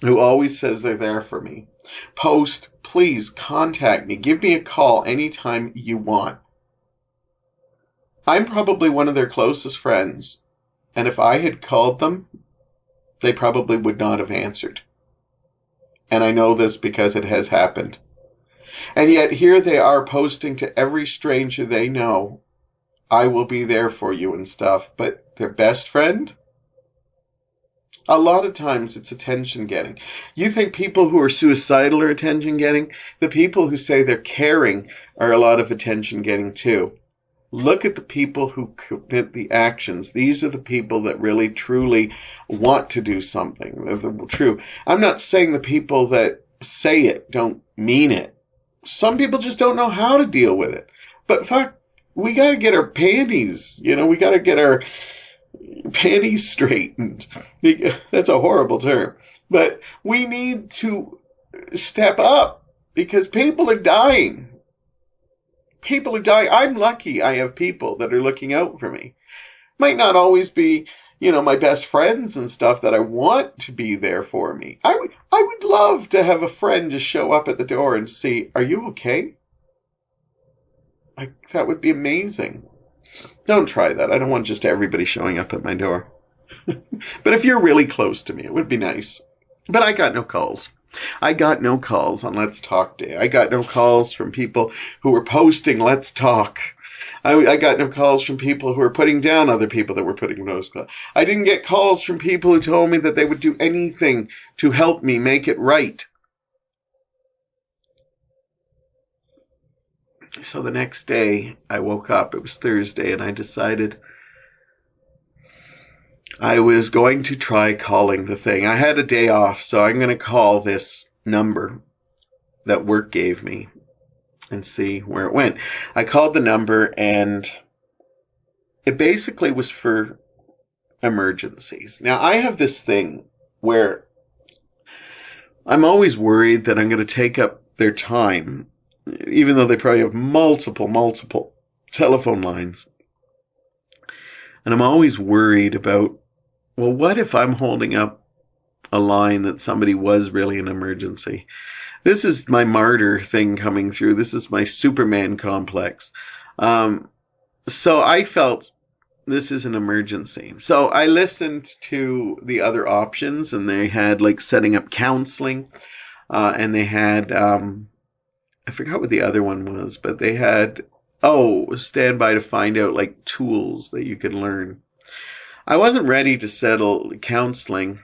who always says they're there for me. Post, please contact me. Give me a call anytime you want. I'm probably one of their closest friends. And if I had called them, they probably would not have answered. And I know this because it has happened. And yet here they are posting to every stranger they know, I will be there for you and stuff, but their best friend? A lot of times it's attention getting. You think people who are suicidal are attention getting? The people who say they're caring are a lot of attention getting too. Look at the people who commit the actions. These are the people that really truly want to do something. They're true. I'm not saying the people that say it don't mean it. Some people just don't know how to deal with it. But fuck, we got to get our panties, we got to get our panties straightened. That's a horrible term. But we need to step up because people are dying. People are dying. I'm lucky I have people that are looking out for me. Might not always be, my best friends and stuff that I want to be there for me. I would love to have a friend just show up at the door and say, "Are you okay?" That would be amazing. Don't try that. I don't want just everybody showing up at my door. But if you're really close to me, it would be nice. But I got no calls. I got no calls on Let's Talk Day. I got no calls from people who were posting Let's Talk. I got no calls from people who were putting down other people that were putting those calls. I didn't get calls from people who told me that they would do anything to help me make it right. So the next day I woke up, it was Thursday, and I decided I was going to try calling the thing. I had a day off, so I'm going to call this number that work gave me and see where it went. I called the number, and it basically was for emergencies. Now, I have this thing where I'm always worried that I'm going to take up their time, even though they probably have multiple telephone lines. And I'm always worried about, well, what if I'm holding up a line that somebody was really an emergency? This is my martyr thing coming through. This is my Superman complex. So I felt this is an emergency. So I listened to the other options, and they had like setting up counseling, and they had, I forgot what the other one was, but they had, stand by to find out like tools that you could learn. I wasn't ready to settle counseling,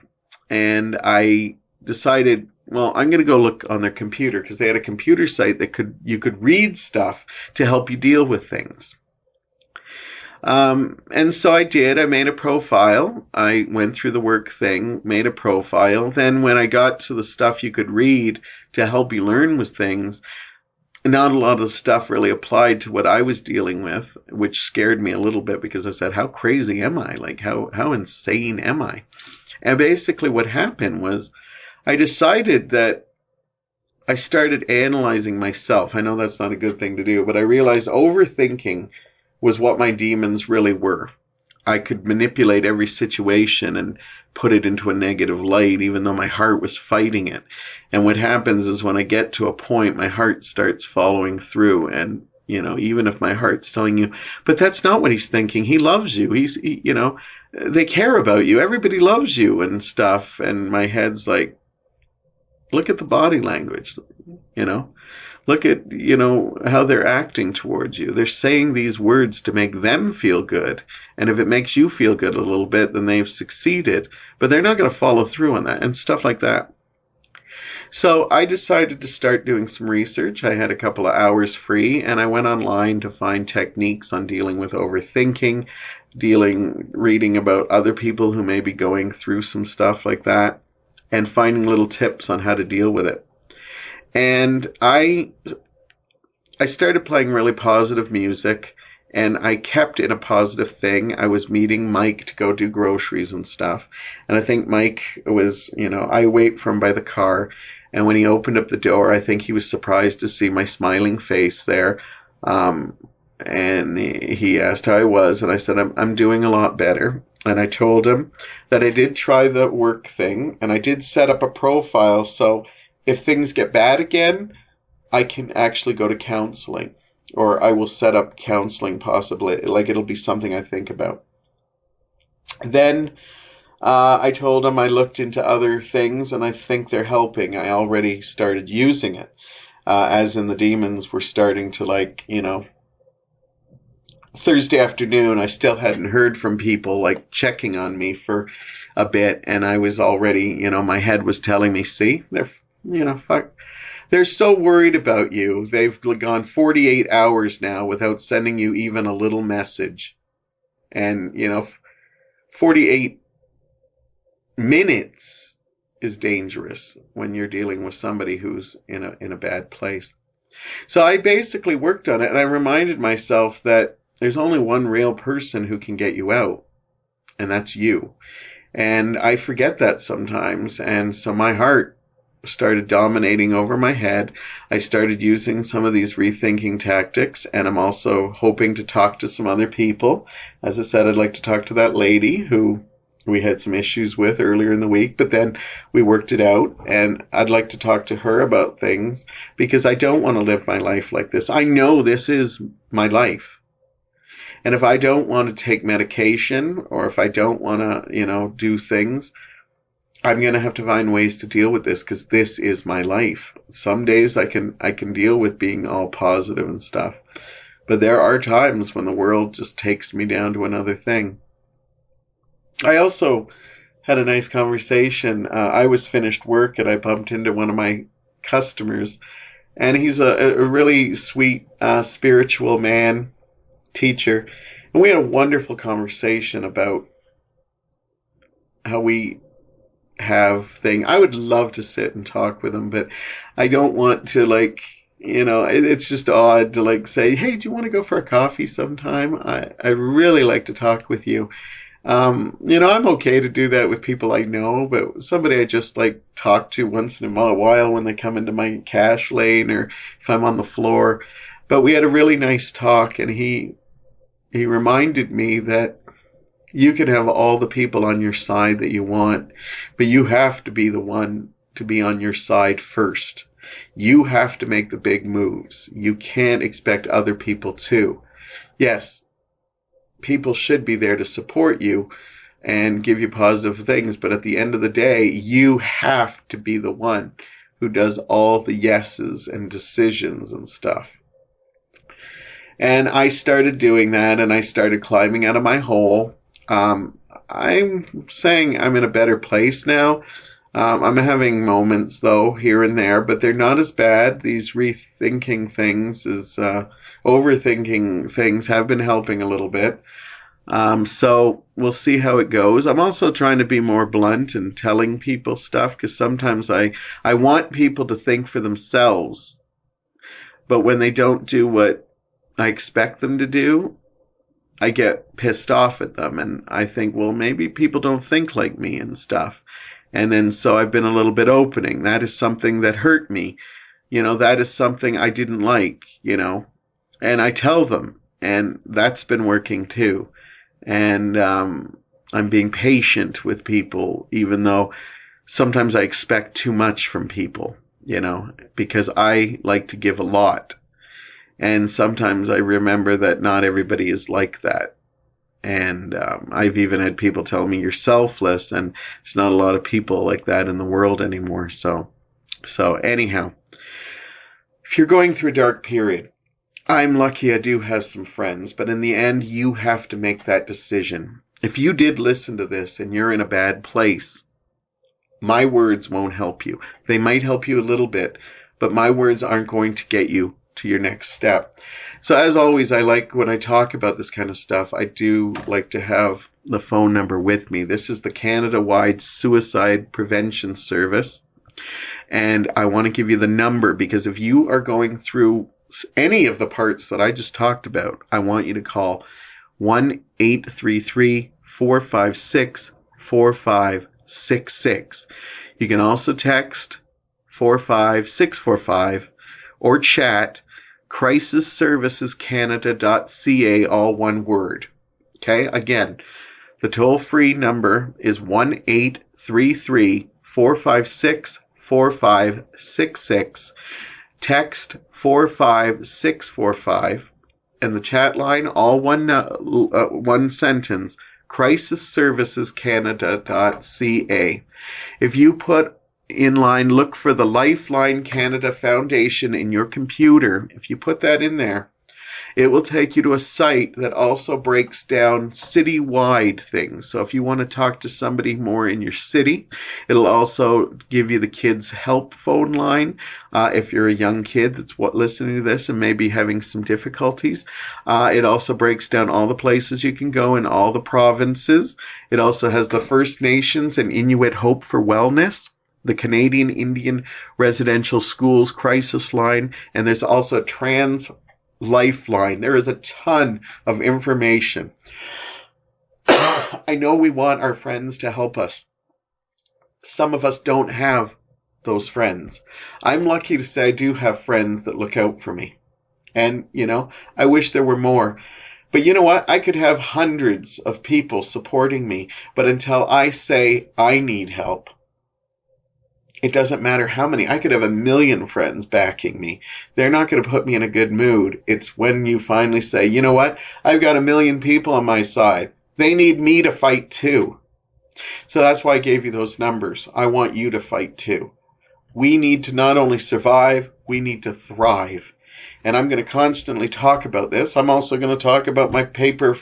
and I decided, well, I'm going to go look on their computer, because they had a computer site that you could read stuff to help you deal with things. And so I did. I made a profile. I went through the work thing, made a profile. Then when I got to the stuff you could read to help you learn with things, not a lot of stuff really applied to what I was dealing with, which scared me a little bit, because I said, how crazy am I? Like, how insane am I? And basically what happened was I decided that I started analyzing myself. I know that's not a good thing to do, but I realized overthinking was what my demons really were. I could manipulate every situation and put it into a negative light, even though my heart was fighting it. And what happens is when I get to a point, my heart starts following through. And, even if my heart's telling you, but that's not what he's thinking. He loves you. They care about you. Everybody loves you and stuff. And my head's like, look at the body language, Look at, how they're acting towards you. They're saying these words to make them feel good. And if it makes you feel good a little bit, then they've succeeded. But they're not going to follow through on that and stuff like that. So I decided to start doing some research. I had a couple of hours free, and I went online to find techniques on dealing with overthinking, reading about other people who may be going through some stuff like that, and finding little tips on how to deal with it. And I started playing really positive music, and I kept in a positive thing. I was meeting Mike to go do groceries and stuff. And I think Mike was, I wait for him by the car. And when he opened up the door, I think he was surprised to see my smiling face there. And he asked how I was. And I said, I'm doing a lot better. And I told him that I did try the work thing, and I did set up a profile. So if things get bad again, I can actually go to counseling, or I will set up counseling possibly. Like, it'll be something I think about. Then I told him I looked into other things, and I think they're helping. I already started using it, as in the demons were starting to, Thursday afternoon, I still hadn't heard from people, checking on me for a bit, and I was already, my head was telling me, see, they're so worried about you. They've gone 48 hours now without sending you even a little message. And, 48 minutes is dangerous when you're dealing with somebody who's in a bad place. So I basically worked on it, and I reminded myself that there's only one real person who can get you out, and that's you. And I forget that sometimes, and so my heart started dominating over my head. I started using some of these rethinking tactics, and I'm also hoping to talk to some other people. As I said, I'd like to talk to that lady who we had some issues with earlier in the week, but then we worked it out, and I'd like to talk to her about things because I don't want to live my life like this. I know this is my life. And if I don't want to take medication, or if I don't want to, do things, I'm going to have to find ways to deal with this because this is my life. Some days I can deal with being all positive and stuff. But there are times when the world just takes me down to another thing. I also had a nice conversation. I was finished work and I bumped into one of my customers. And he's a really sweet, spiritual man, teacher. And we had a wonderful conversation about how we have thing. I would love to sit and talk with him, but I don't want to it's just odd to say, hey, do you want to go for a coffee sometime? I'd really like to talk with you. I'm okay to do that with people I know, but somebody I just talk to once in a while when they come into my cash lane or if I'm on the floor. But we had a really nice talk, and he reminded me that you can have all the people on your side that you want, but you have to be the one to be on your side first. You have to make the big moves. You can't expect other people to. Yes, people should be there to support you and give you positive things, but at the end of the day, you have to be the one who does all the yeses and decisions and stuff. And I started doing that, and I started climbing out of my hole. I'm saying I'm in a better place now. I'm having moments, though, here and there, but they're not as bad. These rethinking things, overthinking things have been helping a little bit. So we'll see how it goes. I'm also trying to be more blunt and telling people stuff, because sometimes I want people to think for themselves. But when they don't do what I expect them to do, I get pissed off at them, and I think, well, maybe people don't think like me and stuff. And then so I've been a little bit opening. That is something that hurt me. That is something I didn't like, and I tell them, and that's been working too. And I'm being patient with people, even though sometimes I expect too much from people, because I like to give a lot. And sometimes I remember that not everybody is like that. And I've even had people tell me you're selfless, and there's not a lot of people like that in the world anymore. So anyhow, if you're going through a dark period, I'm lucky I do have some friends, but in the end, you have to make that decision. If you did listen to this and you're in a bad place, my words won't help you. They might help you a little bit, but my words aren't going to get you to your next step. So as always, when I talk about this kind of stuff, I do like to have the phone number with me. This is the Canada-wide Suicide Prevention Service. And I want to give you the number, because if you are going through any of the parts that I just talked about, I want you to call 1-833-456-4566. You can also text 45645 or chat crisisservicescanada.ca, all one word. Okay, again, the toll-free number is 1-833-456-4566. Text 45645, and the chat line, all one sentence, crisisservicescanada.ca. If you put in line, look for the Lifeline Canada Foundation in your computer. If you put that in there, it will take you to a site that also breaks down citywide things. So if you want to talk to somebody more in your city, it'll also give you the kids' help phone line. If you're a young kid that's listening to this and maybe having some difficulties, it also breaks down all the places you can go in all the provinces. It also has the First Nations and Inuit Hope for Wellness. the Canadian Indian Residential Schools Crisis Line, and there's also a Trans Lifeline. There is a ton of information. I know we want our friends to help us. Some of us don't have those friends. I'm lucky to say I do have friends that look out for me. And, I wish there were more. But you know what? I could have hundreds of people supporting me, but until I say I need help, it doesn't matter how many. I could have 1 million friends backing me. They're not going to put me in a good mood. It's when you finally say, you know what? I've got 1 million people on my side. They need me to fight too. So that's why I gave you those numbers. I want you to fight too. We need to not only survive, we need to thrive. And I'm going to constantly talk about this. I'm also going to talk about my paper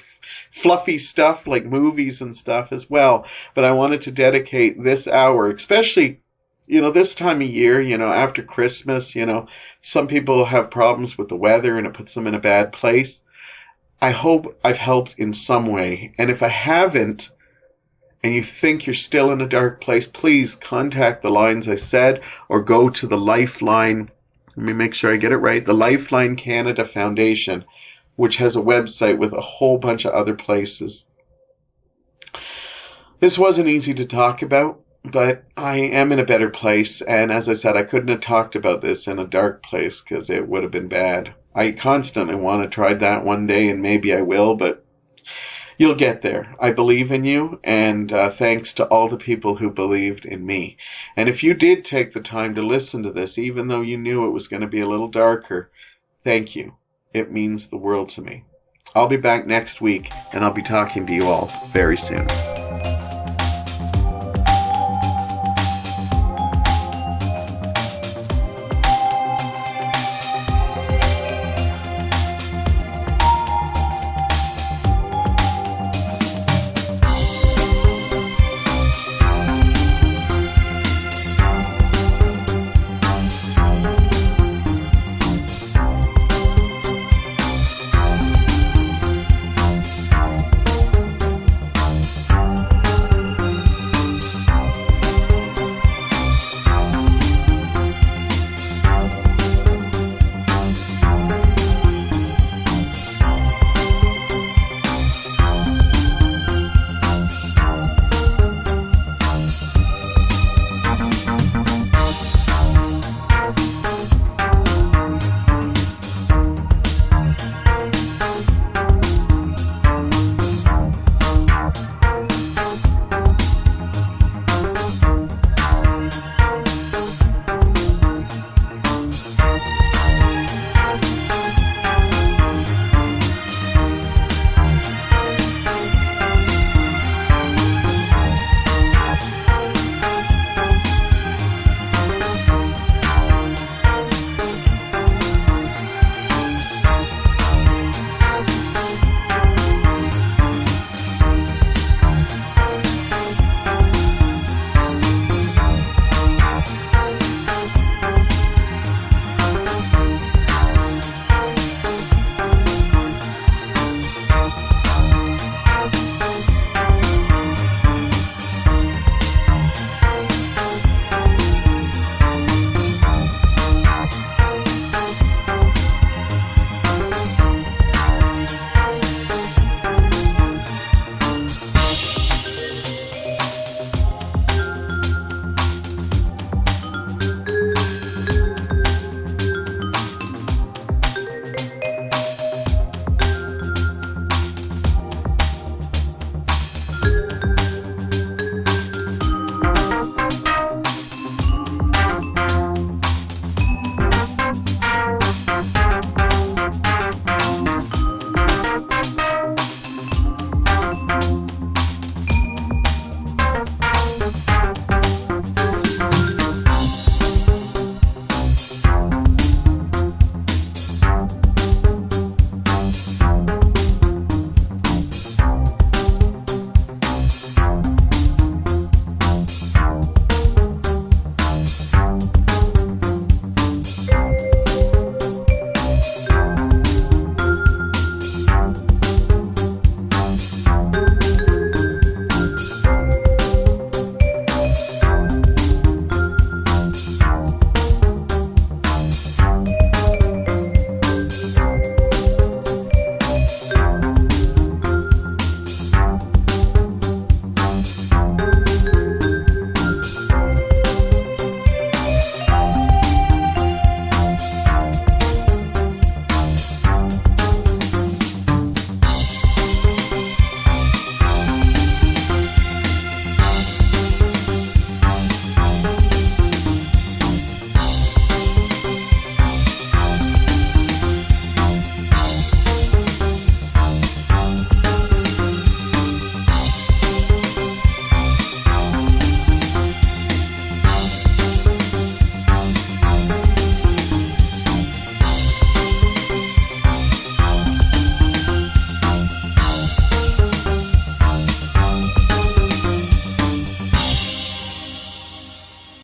fluffy stuff like movies and stuff as well. But I wanted to dedicate this hour, especially, this time of year, after Christmas, some people have problems with the weather and it puts them in a bad place. I hope I've helped in some way. And if I haven't, and you think you're still in a dark place, please contact the lines I said or go to the Lifeline. Let me make sure I get it right. The Lifeline Canada Foundation, which has a website with a whole bunch of other places. This wasn't easy to talk about, but I am in a better place. And as I said, I couldn't have talked about this in a dark place because it would have been bad. I constantly want to try that one day, and maybe I will, but you'll get there. I believe in you, and thanks to all the people who believed in me. And if you did take the time to listen to this, even though you knew it was going to be a little darker, thank you. It means the world to me. I'll be back next week, and I'll be talking to you all very soon.